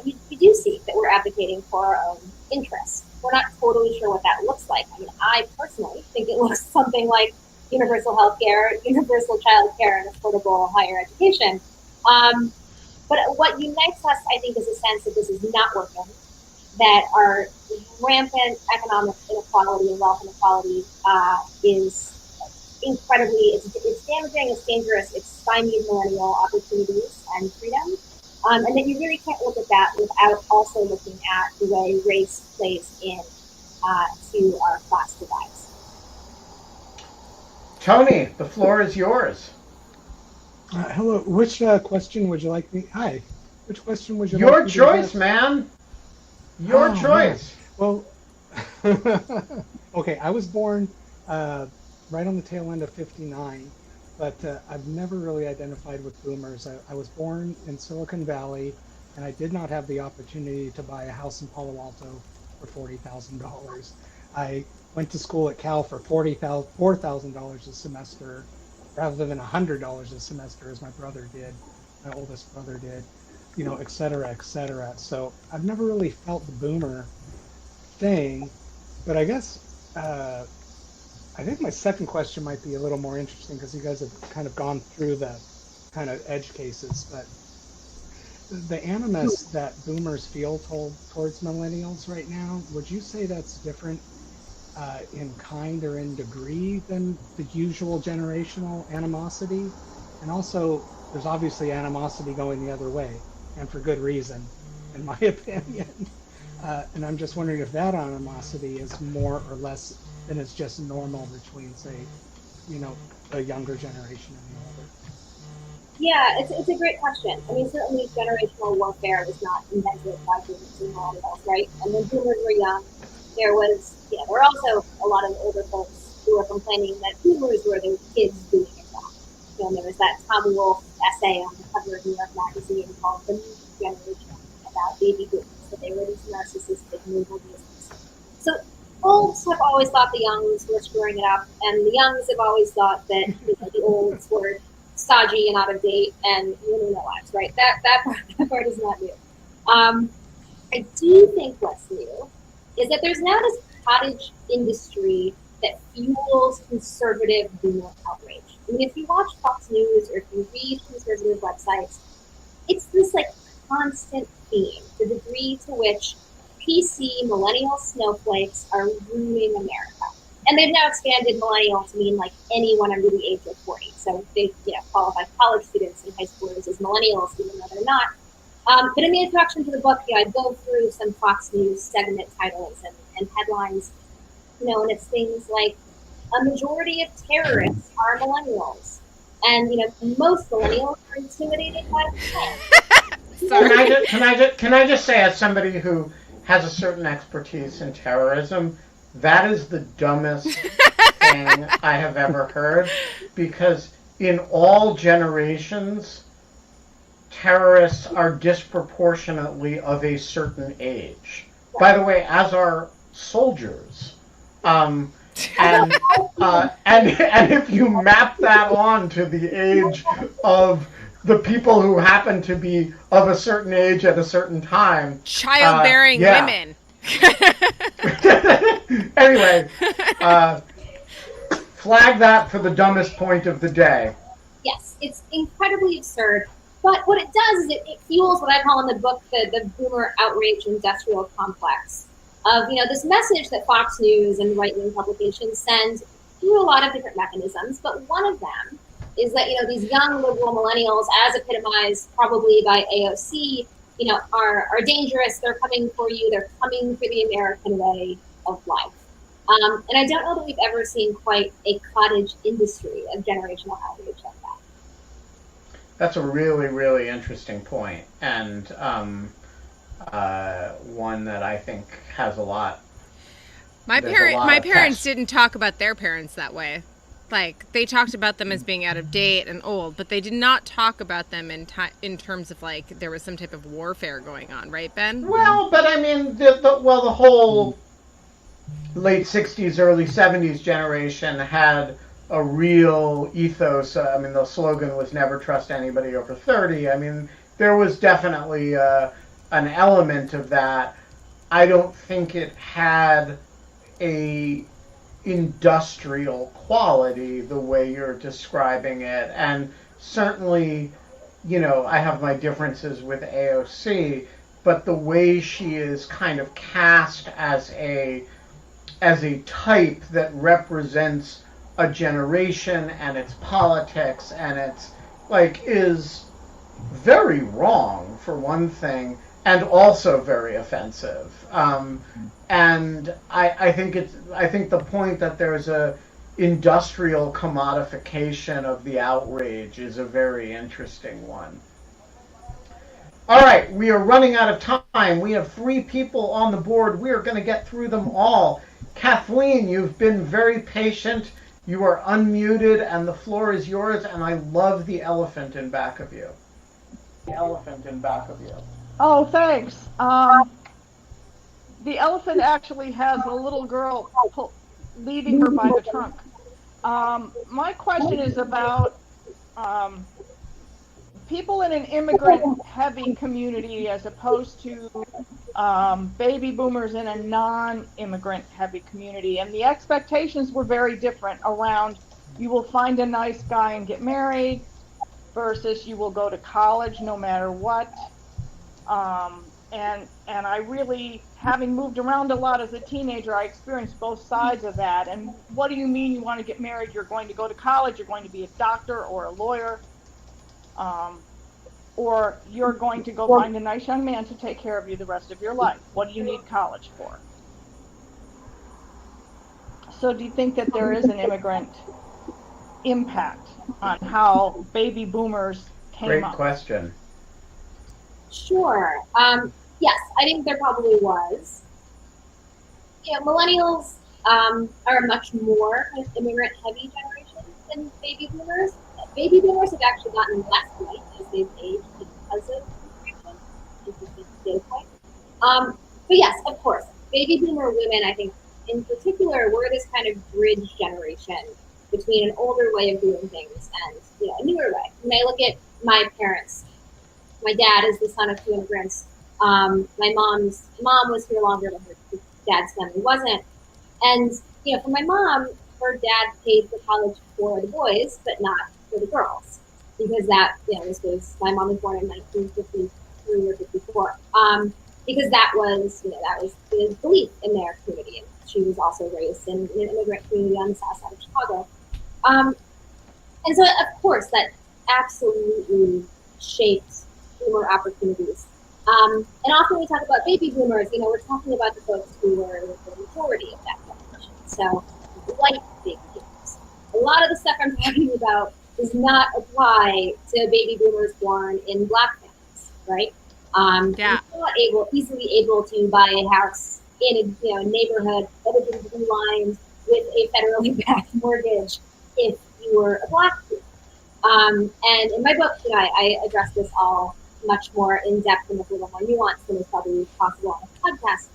you do see that we're advocating for our own interests. We're not totally sure what that looks like. I mean, I personally think it looks something like universal health care, universal child care, and affordable higher education. But what unites us, I think, is a sense that this is not working, that our rampant economic inequality and wealth inequality is incredibly, it's damaging, it's dangerous, it's stymied millennial opportunities and freedom. And that you really can't look at that without also looking at the way race plays in to our class divides. Tony, the floor is yours. Hello. Which question would you like me? Hi. Which question would you Your like me choice, to man. Your choice. Man. Well, okay. I was born right on the tail end of '59, but I've never really identified with boomers. I was born in Silicon Valley, and I did not have the opportunity to buy a house in Palo Alto for $40,000. I went to school at Cal for $4,000 a semester, rather than $100 a semester as my brother did, my oldest brother did, et cetera, et cetera. So I've never really felt the boomer thing, but I guess I think my second question might be a little more interesting because you guys have kind of gone through the kind of edge cases, but the animus that boomers feel towards millennials right now, would you say that's different in kind or in degree than the usual generational animosity? And also, there's obviously animosity going the other way, and for good reason, in my opinion. And I'm just wondering if that animosity is more or less than is just normal between, say, the younger generation and the older. Yeah, it's a great question. I mean, certainly generational warfare was not invented by boomers and millennials, right? And when boomers were young, there were also a lot of older folks who were complaining that boomers were the kids doing it wrong. And there was that Tom Wolfe essay on the cover of New York Magazine called The New Generation about baby boomers, that they were these narcissistic, navel gazers. So olds have always thought the youngs were screwing it up, and the youngs have always thought that the olds were stodgy and out of date and ruining their lives, right? That part is not new. I do think what's new is that there's now this cottage industry that fuels conservative boomer outrage. I mean, if you watch Fox News or if you read conservative websites, it's this constant theme, the degree to which PC millennial snowflakes are ruining America. And they've now expanded millennial to mean anyone under the age of 40. So they qualify college students and high schoolers as millennials, even though they're not. But in the introduction to the book, I go through some Fox News segment titles and headlines, and it's things like, a majority of terrorists are millennials. And, most millennials are intimidated by the plan. Can I just say, as somebody who has a certain expertise in terrorism, that is the dumbest thing I have ever heard, because in all generations, terrorists are disproportionately of a certain age. By the way, as are soldiers. And if you map that on to the age of the people who happen to be of a certain age at a certain time. Childbearing women. Anyway, flag that for the dumbest point of the day. Yes, it's incredibly absurd. But what it does is it fuels what I call in the book the boomer outrage industrial complex of, this message that Fox News and right-wing publications send through a lot of different mechanisms. But one of them is that, these young liberal millennials, as epitomized probably by AOC, are dangerous. They're coming for you. They're coming for the American way of life. And I don't know that we've ever seen quite a cottage industry of generational outrage like that. That's a really, really interesting point, and one that I think has a lot. My parents didn't talk about their parents that way. Like, they talked about them as being out of date and old, but they did not talk about them in terms of, like, there was some type of warfare going on, right, Ben? Well, but I mean, the whole late 60s, early 70s generation had a real ethos. I mean, the slogan was never trust anybody over 30. I mean, there was definitely an element of that. I don't think it had a industrial quality the way you're describing it. And certainly, I have my differences with AOC, but the way she is kind of cast as a type that represents a generation and its politics and its is very wrong for one thing, and also very offensive. And I think the point that there's a industrial commodification of the outrage is a very interesting one. All right, we are running out of time. We have 3 people on the board. We are going to get through them all. Kathleen, you've been very patient. You are unmuted, and the floor is yours, and I love the elephant in back of you. Oh, thanks. The elephant actually has a little girl leading her by the trunk. My question is about people in an immigrant-heavy community as opposed to baby boomers in a non-immigrant-heavy community. And the expectations were very different around you will find a nice guy and get married versus you will go to college no matter what. And I really, having moved around a lot as a teenager, I experienced both sides of that. And what do you mean you want to get married? You're going to go to college, you're going to be a doctor or a lawyer, or you're going to go find a nice young man to take care of you the rest of your life. What do you need college for? So do you think that there is an immigrant impact on how baby boomers came up? Great question. Sure. Yes, I think there probably was. Millennials are a much more kind of immigrant-heavy generation than baby boomers. Baby boomers have actually gotten less white as they've aged because of immigration. Interesting data point. But yes, of course, baby boomer women, I think, in particular, were this kind of bridge generation between an older way of doing things and a newer way. When I look at my parents, my dad is the son of 2 immigrants. My mom's mom was here longer than her dad's family wasn't. And, for my mom, her dad paid for college for the boys, but not for the girls. Because that, my mom was born in 1953 or 54. Because that was the belief in their community. And she was also raised in an immigrant community on the south side of Chicago. And so, of course, that absolutely shaped boomer opportunities. And often we talk about baby boomers, we're talking about the folks who were the majority of that generation. So, white baby boomers. A lot of the stuff I'm talking about does not apply to baby boomers born in Black families, right? Yeah. You're not easily able to buy a house in a neighborhood that has been blue lined with a federally backed mortgage if you were a Black person. And in my book, I address this all much more in depth and with a little more nuance than is probably possible on a podcast.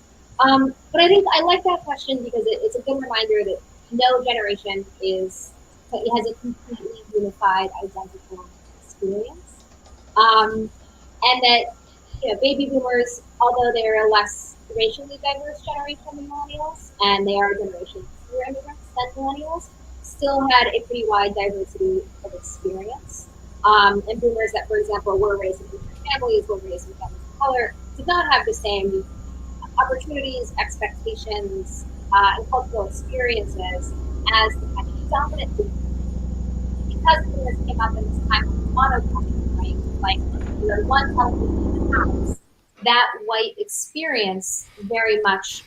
But I think I like that question because it's a good reminder that no generation has a completely unified, identical experience. And that, baby boomers, although they're a less racially diverse generation than millennials, and they are a generation fewer immigrants than millennials, still had a pretty wide diversity of experience. And boomers that, for example, were raised in immigrant families, were raised in families of color, did not have the same opportunities, expectations, and cultural experiences as the kind of dominant boomers. Because boomers came up in this time of monoculture, right? Like, one television in the house, that white experience very much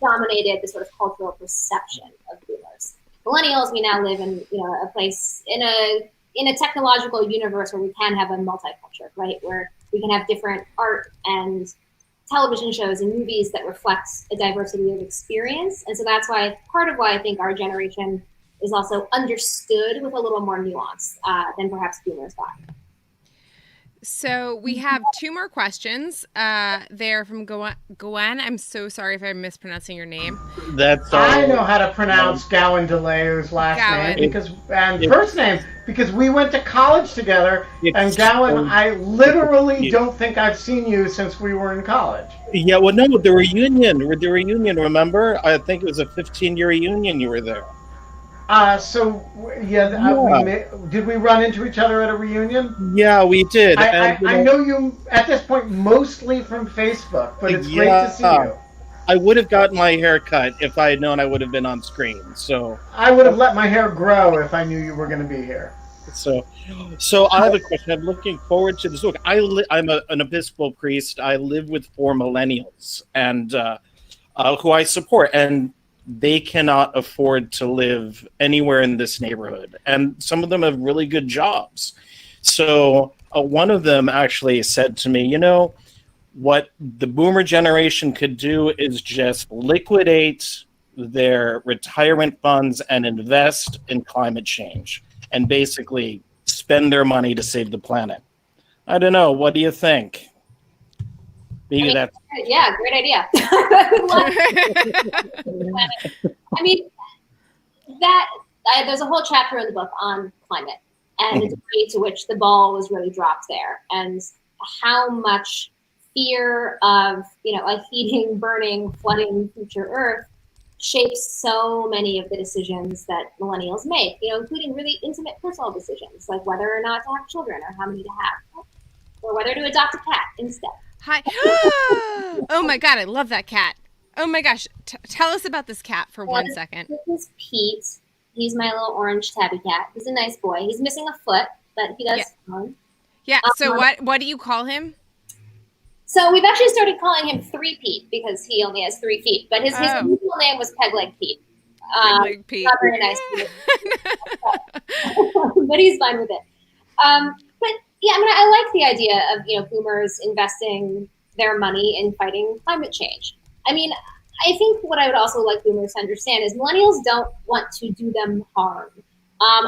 dominated the sort of cultural perception of boomers. Millennials, we now live in a place in a technological universe where we can have a multicultural, right? Where we can have different art and television shows and movies that reflect a diversity of experience. And so that's part of why I think our generation is also understood with a little more nuance than perhaps boomers got. So we have two more questions. They're from Gwen. I'm so sorry if I'm mispronouncing your name. That's I know how to pronounce Gowan DeLayer's last name first name because we went to college together. And Gowan, I literally don't think I've seen you since we were in college. Yeah, well, no, the reunion. Remember? I think it was a 15-year reunion. You were there. Did we run into each other at a reunion? Yeah, we did. I know you at this point mostly from Facebook, but it's great to see you. I would have gotten my hair cut if I had known I would have been on screen. So I would have let my hair grow if I knew you were going to be here. So I have a question. I'm looking forward to this. Look, I'm an Episcopal priest. I live with 4 millennials, and who I support, and they cannot afford to live anywhere in this neighborhood. And some of them have really good jobs. So one of them actually said to me, what the boomer generation could do is just liquidate their retirement funds and invest in climate change and basically spend their money to save the planet. I don't know. What do you think? Maybe that's... Yeah, great idea. There's a whole chapter in the book on climate and the degree to which the ball was really dropped there, and how much fear of a heating, burning, flooding future Earth shapes so many of the decisions that millennials make. Including really intimate personal decisions like whether or not to have children or how many to have, or whether to adopt a cat instead. Hi. Oh my God, I love that cat. Oh my gosh. Tell us about this cat for 1 second. This is Pete. He's my little orange tabby cat. He's a nice boy. He's missing a foot, but he does fine. Yeah. So what do you call him? So we've actually started calling him 3 Pete because he only has 3 feet. But his original name was Peg-Leg Pete. Peg-Leg Pete. Not very nice. But he's fine with it. But yeah, I like the idea of boomers investing their money in fighting climate change. I think what I would also like boomers to understand is millennials don't want to do them harm.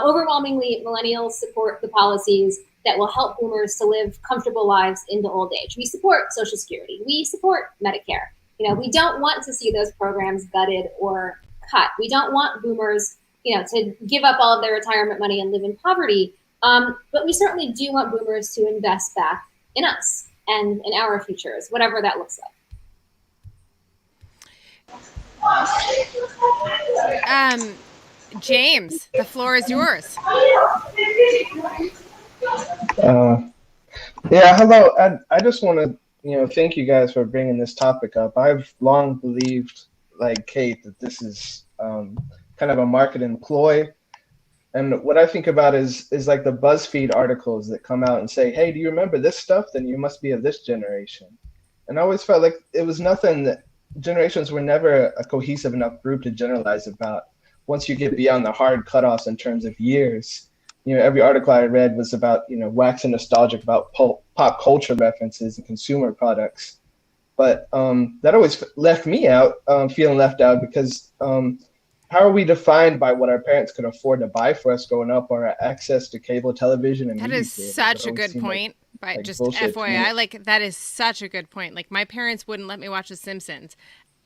Overwhelmingly, millennials support the policies that will help boomers to live comfortable lives into old age. We support Social Security. We support Medicare. We don't want to see those programs gutted or cut. We don't want boomers, to give up all of their retirement money and live in poverty. But we certainly do want boomers to invest back in us and in our futures, whatever that looks like. James, the floor is yours. Hello. I just want to, thank you guys for bringing this topic up. I've long believed, like Kate, that this is kind of a marketing ploy. And what I think about is like the BuzzFeed articles that come out and say, hey, do you remember this stuff? Then you must be of this generation. And I always felt like it was nothing that generations were never a cohesive enough group to generalize about. Once you get beyond the hard cutoffs in terms of years, every article I read was about, waxing nostalgic about pop culture references and consumer products. But that always left me out, feeling left out because how are we defined by what our parents could afford to buy for us growing up, or access to cable television and that is such a good point. But just FYI, that is such a good point. Like, my parents wouldn't let me watch The Simpsons.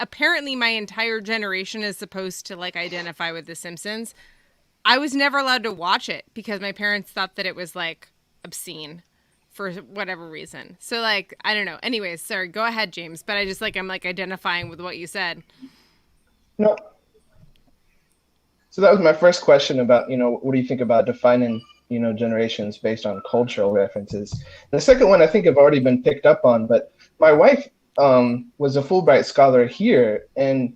Apparently, my entire generation is supposed to identify with The Simpsons. I was never allowed to watch it because my parents thought that it was obscene. for whatever reason. So like, I don't know. Anyways, sorry, go ahead, James. But I just like, I'm like identifying with what you said. No. So that was my first question about, what do you think about defining, generations based on cultural references? And the second one I think have already been picked up on, but my wife was a Fulbright scholar here, and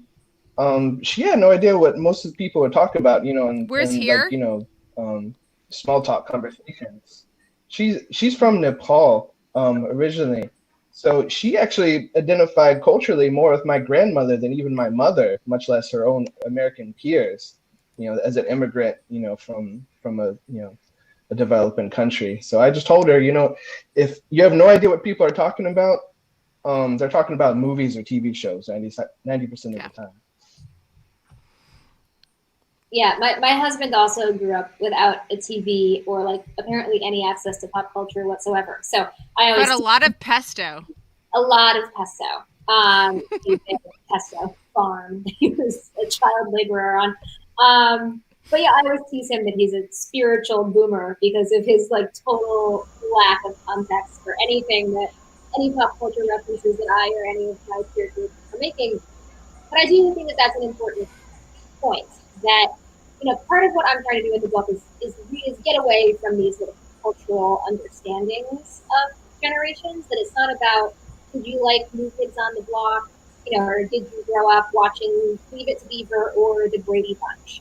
she had no idea what most of the people would talk about, Where's and here? like, small talk conversations. She's from Nepal originally. So she actually identified culturally more with my grandmother than even my mother, much less her own American peers, as an immigrant, from a developing country. So I just told her, if you have no idea what people are talking about, they're talking about movies or TV shows 90% of the time. Yeah, my husband also grew up without a TV or like apparently any access to pop culture whatsoever. So I always But a lot of pesto. A lot of pesto. He did a pesto farm. He was a child laborer on. But yeah, I always tease him that he's a spiritual boomer because of his like total lack of context for anything that any pop culture references that I or any of my peer groups are making. But I do think that that's an important point. That part of what I'm trying to do in the book is get away from these sort of cultural understandings of generations. That it's not about did you like New Kids on the Block, or did you grow up watching Leave It to Beaver or The Brady Bunch?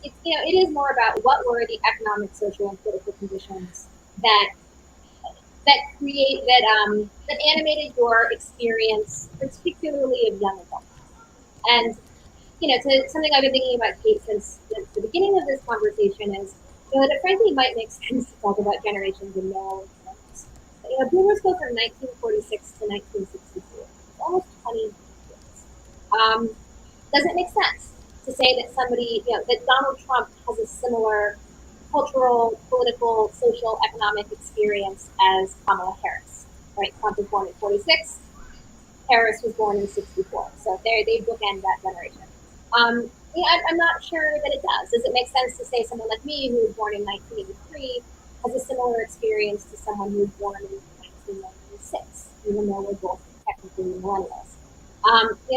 It is more about what were the economic, social, and political conditions that animated your experience, particularly of young adults. And to something I've been thinking about, Kate, since the beginning of this conversation is that it frankly might make sense to talk about generations in narrow terms. Boomers go from 1946 to 1964, almost 20 years. Does it make sense to say that somebody, that Donald Trump has a similar cultural, political, social, economic experience as Kamala Harris? Right? Trump was born in 46. Harris was born in 64. So they bookend that generation. I'm not sure that it does. Does it make sense to say someone like me, who was born in 1983, has a similar experience to someone who was born in 1996, even though we're both technically millennials?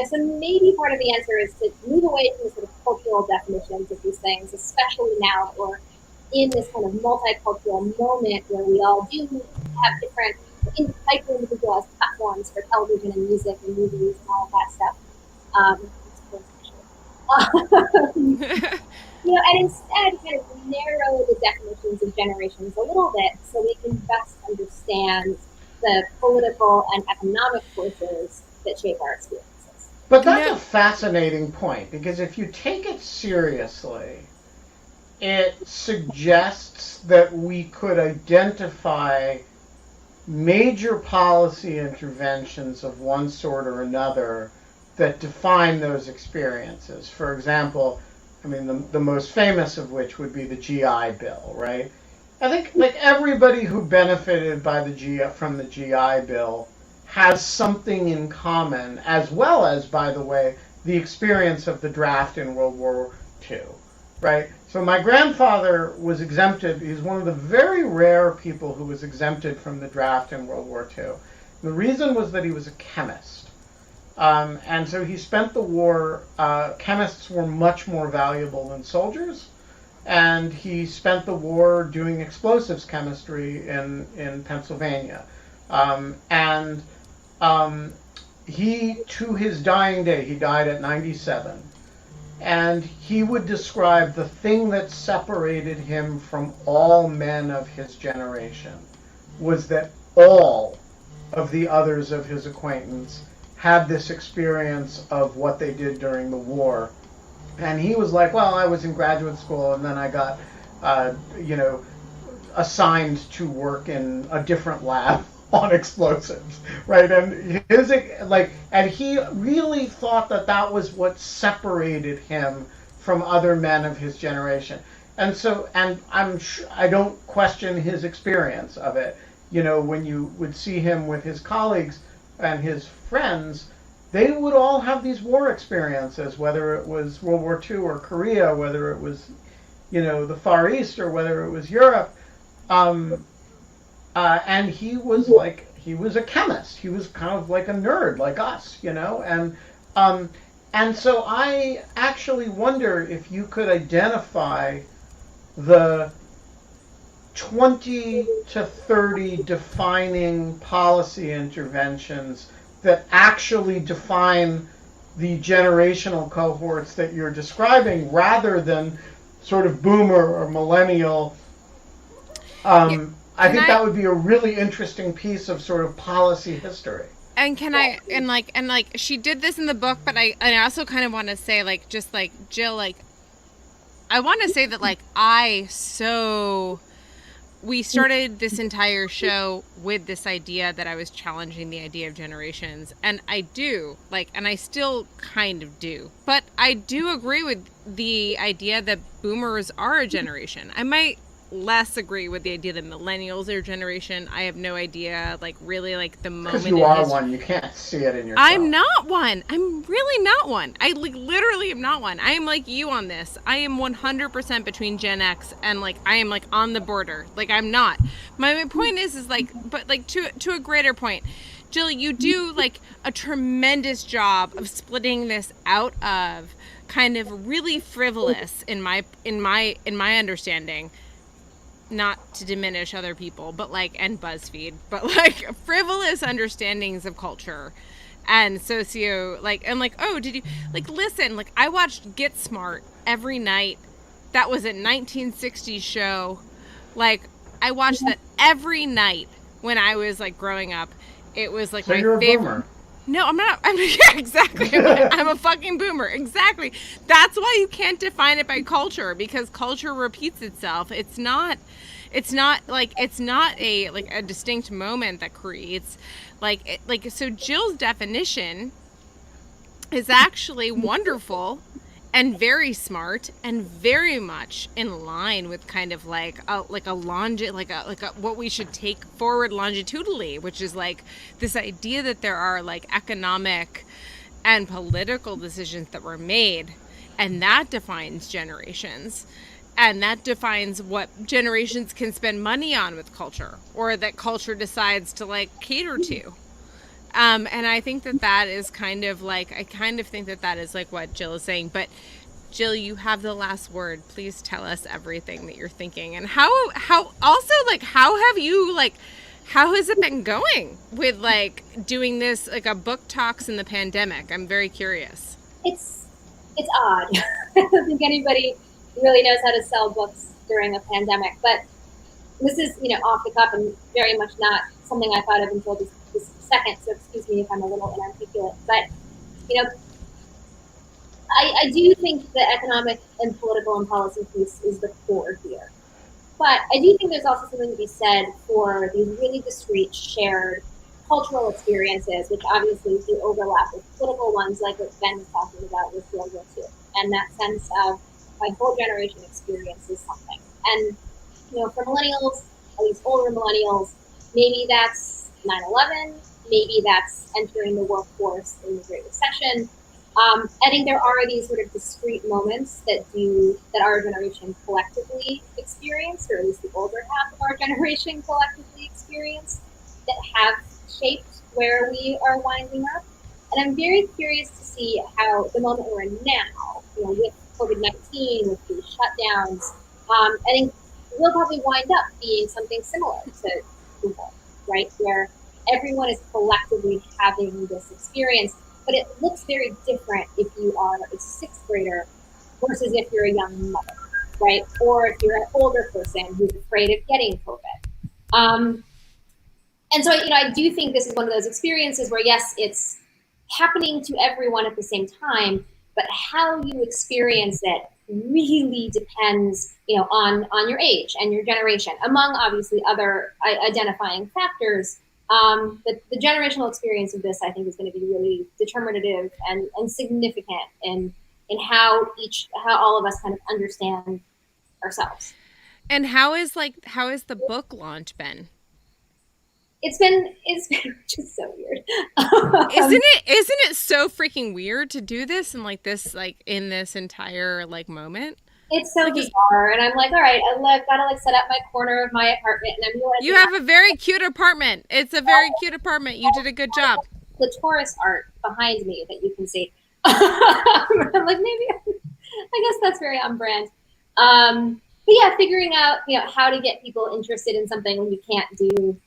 So maybe part of the answer is to move away from the sort of cultural definitions of these things, especially now that we're in this kind of multicultural moment where we all do have different hyper-individualized platforms for television and music and movies and all of that stuff. And instead kind of narrow the definitions of generations a little bit so we can best understand the political and economic forces that shape our experiences. But that's a fascinating point, because if you take it seriously, it suggests that we could identify major policy interventions of one sort or another that define those experiences. For example, the most famous of which would be the GI Bill, right? I think like everybody who benefited from the GI Bill has something in common, as well as, by the way, the experience of the draft in World War II, right? So my grandfather was exempted. He's one of the very rare people who was exempted from the draft in World War II. The reason was that he was a chemist. And so he spent the war, chemists were much more valuable than soldiers, and he spent the war doing explosives chemistry in Pennsylvania. He, to his dying day, he died at 97, and he would describe the thing that separated him from all men of his generation was that all of the others of his acquaintance had this experience of what they did during the war. And he was like, well, I was in graduate school and then I got, assigned to work in a different lab on explosives, right? And he really thought that was what separated him from other men of his generation. And so, and I don't question his experience of it. When you would see him with his colleagues and his friends, they would all have these war experiences, whether it was World War II or Korea, whether it was, the Far East or whether it was Europe. and he was a chemist. He was kind of like a nerd like us, and so I actually wonder if you could identify the 20 to 30 defining policy interventions that actually define the generational cohorts that you're describing, rather than sort of boomer or millennial. I think that would be a really interesting piece of sort of policy history. And she did this in the book, but I also kind of want to say, like, just like Jill, like, I want to say that, like, we started this entire show with this idea that I was challenging the idea of generations, and I do, like, and I still kind of do, but I do agree with the idea that boomers are a generation. I might less agree with the idea that millennials are a generation. I have no idea, like, really, like, the moment. Because you are one, you can't see it in yourself. I'm not one. I'm really not one. I, like, literally am not one. I am like you on this. I am 100% between Gen X and, like, I am, like, on the border. Like, I'm not. My point is like, but, like, to a greater point, Jill, you do, like, a tremendous job of splitting this out of kind of really frivolous in my understanding. Not to diminish other people, but, like, and BuzzFeed, but, like, frivolous understandings of culture and and, like, oh, did you, like, listen, like, I watched Get Smart every night. That was a 1960s show. Like, I watched that every night when I was, like, growing up. It was, like, so my you're favorite. A boomer. No, I'm not. Yeah, exactly. I'm a fucking boomer. Exactly. That's why you can't define it by culture, because culture repeats itself. It's not a distinct moment that creates so Jill's definition is actually wonderful and very smart and very much in line with kind of what we should take forward longitudinally, which is, like, this idea that there are, like, economic and political decisions that were made, and that defines generations, and that defines what generations can spend money on with culture, or that culture decides to, like, cater to. And I think that is kind of, like, I kind of think that is, like, what Jill is saying. But Jill, you have the last word. Please tell us everything that you're thinking, and how also, like, how has it been going with, like, doing this, like, a book talks in the pandemic? I'm very curious. It's odd. I don't think anybody really knows how to sell books during a pandemic, but this is, off the cuff and very much not something I thought of until this second, so excuse me if I'm a little inarticulate, but, I do think the economic and political and policy piece is the core here. But I do think there's also something to be said for these really discrete, shared cultural experiences, which obviously do overlap with political ones, like what Ben was talking about with World War II. And that sense of my whole generation experiences something. And, for millennials, at least older millennials, maybe that's 9/11, maybe that's entering the workforce in the Great Recession. I think there are these sort of discrete moments that our generation collectively experienced, or at least the older half of our generation collectively experienced, that have shaped where we are winding up. And I'm very curious to see how the moment we're in now, with COVID-19, with these shutdowns, I think we'll probably wind up being something similar to Google, right? Where everyone is collectively having this experience. But it looks very different if you are a sixth grader versus if you're a young mother, right? Or if you're an older person who's afraid of getting COVID. And so, I do think this is one of those experiences where, yes, it's happening to everyone at the same time, but how you experience it really depends, on your age and your generation, among obviously other identifying factors. But the generational experience of this, I think, is going to be really determinative and significant in how all of us kind of understand ourselves. And how is the book launch been? It's been just so weird. Isn't it so freaking weird to do this and in this entire, like, moment? It's so bizarre, and I'm like, all right, I've got to like set up my corner of my apartment, and I'm realizing You have a very cute apartment. It's a very cute apartment. You did a good job. the Taurus art behind me that you can see. I'm like, maybe I guess that's very on brand. But yeah, figuring out how to get people interested in something when you can't do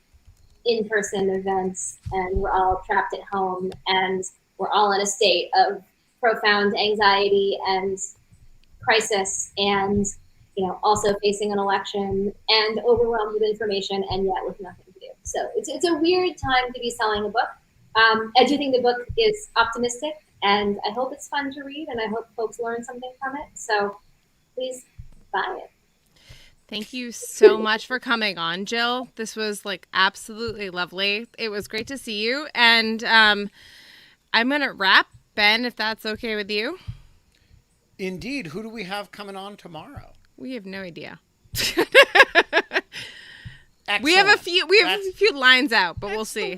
in-person events, and we're all trapped at home, and we're all in a state of profound anxiety and crisis, and also facing an election and overwhelmed with information, and yet with nothing to do. So it's a weird time to be selling a book. I do think the book is optimistic, and I hope it's fun to read, and I hope folks learn something from it. So please buy it. Thank you so much for coming on, Jill. This was like absolutely lovely. It was great to see you. And I'm going to wrap, Ben, if that's okay with you. Indeed. Who do we have coming on tomorrow? We have no idea. Excellent. We have a few lines out, but we'll see.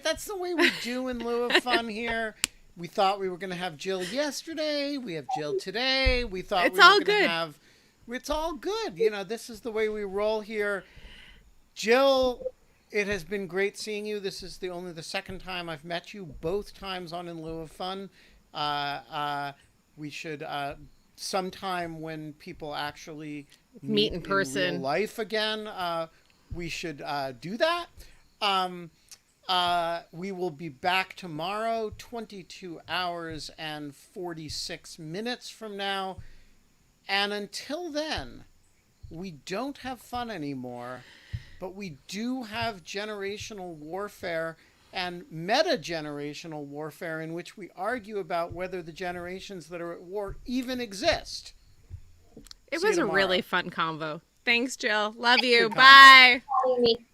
That's the way we do in lieu of fun here. We thought we were going to have Jill yesterday. We have Jill today. We thought it's we were all going good. to have... It's all good. This is the way we roll here. Jill, it has been great seeing you. This is only the second time I've met you, both times on In Lieu of Fun. We should, sometime when people actually meet in person, in real life again, we should do that. We will be back tomorrow, 22 hours and 46 minutes from now. And until then, we don't have fun anymore, but we do have generational warfare and meta-generational warfare in which we argue about whether the generations that are at war even exist. It was a really fun convo. Thanks, Jill. Love you. Good Bye. Follow me.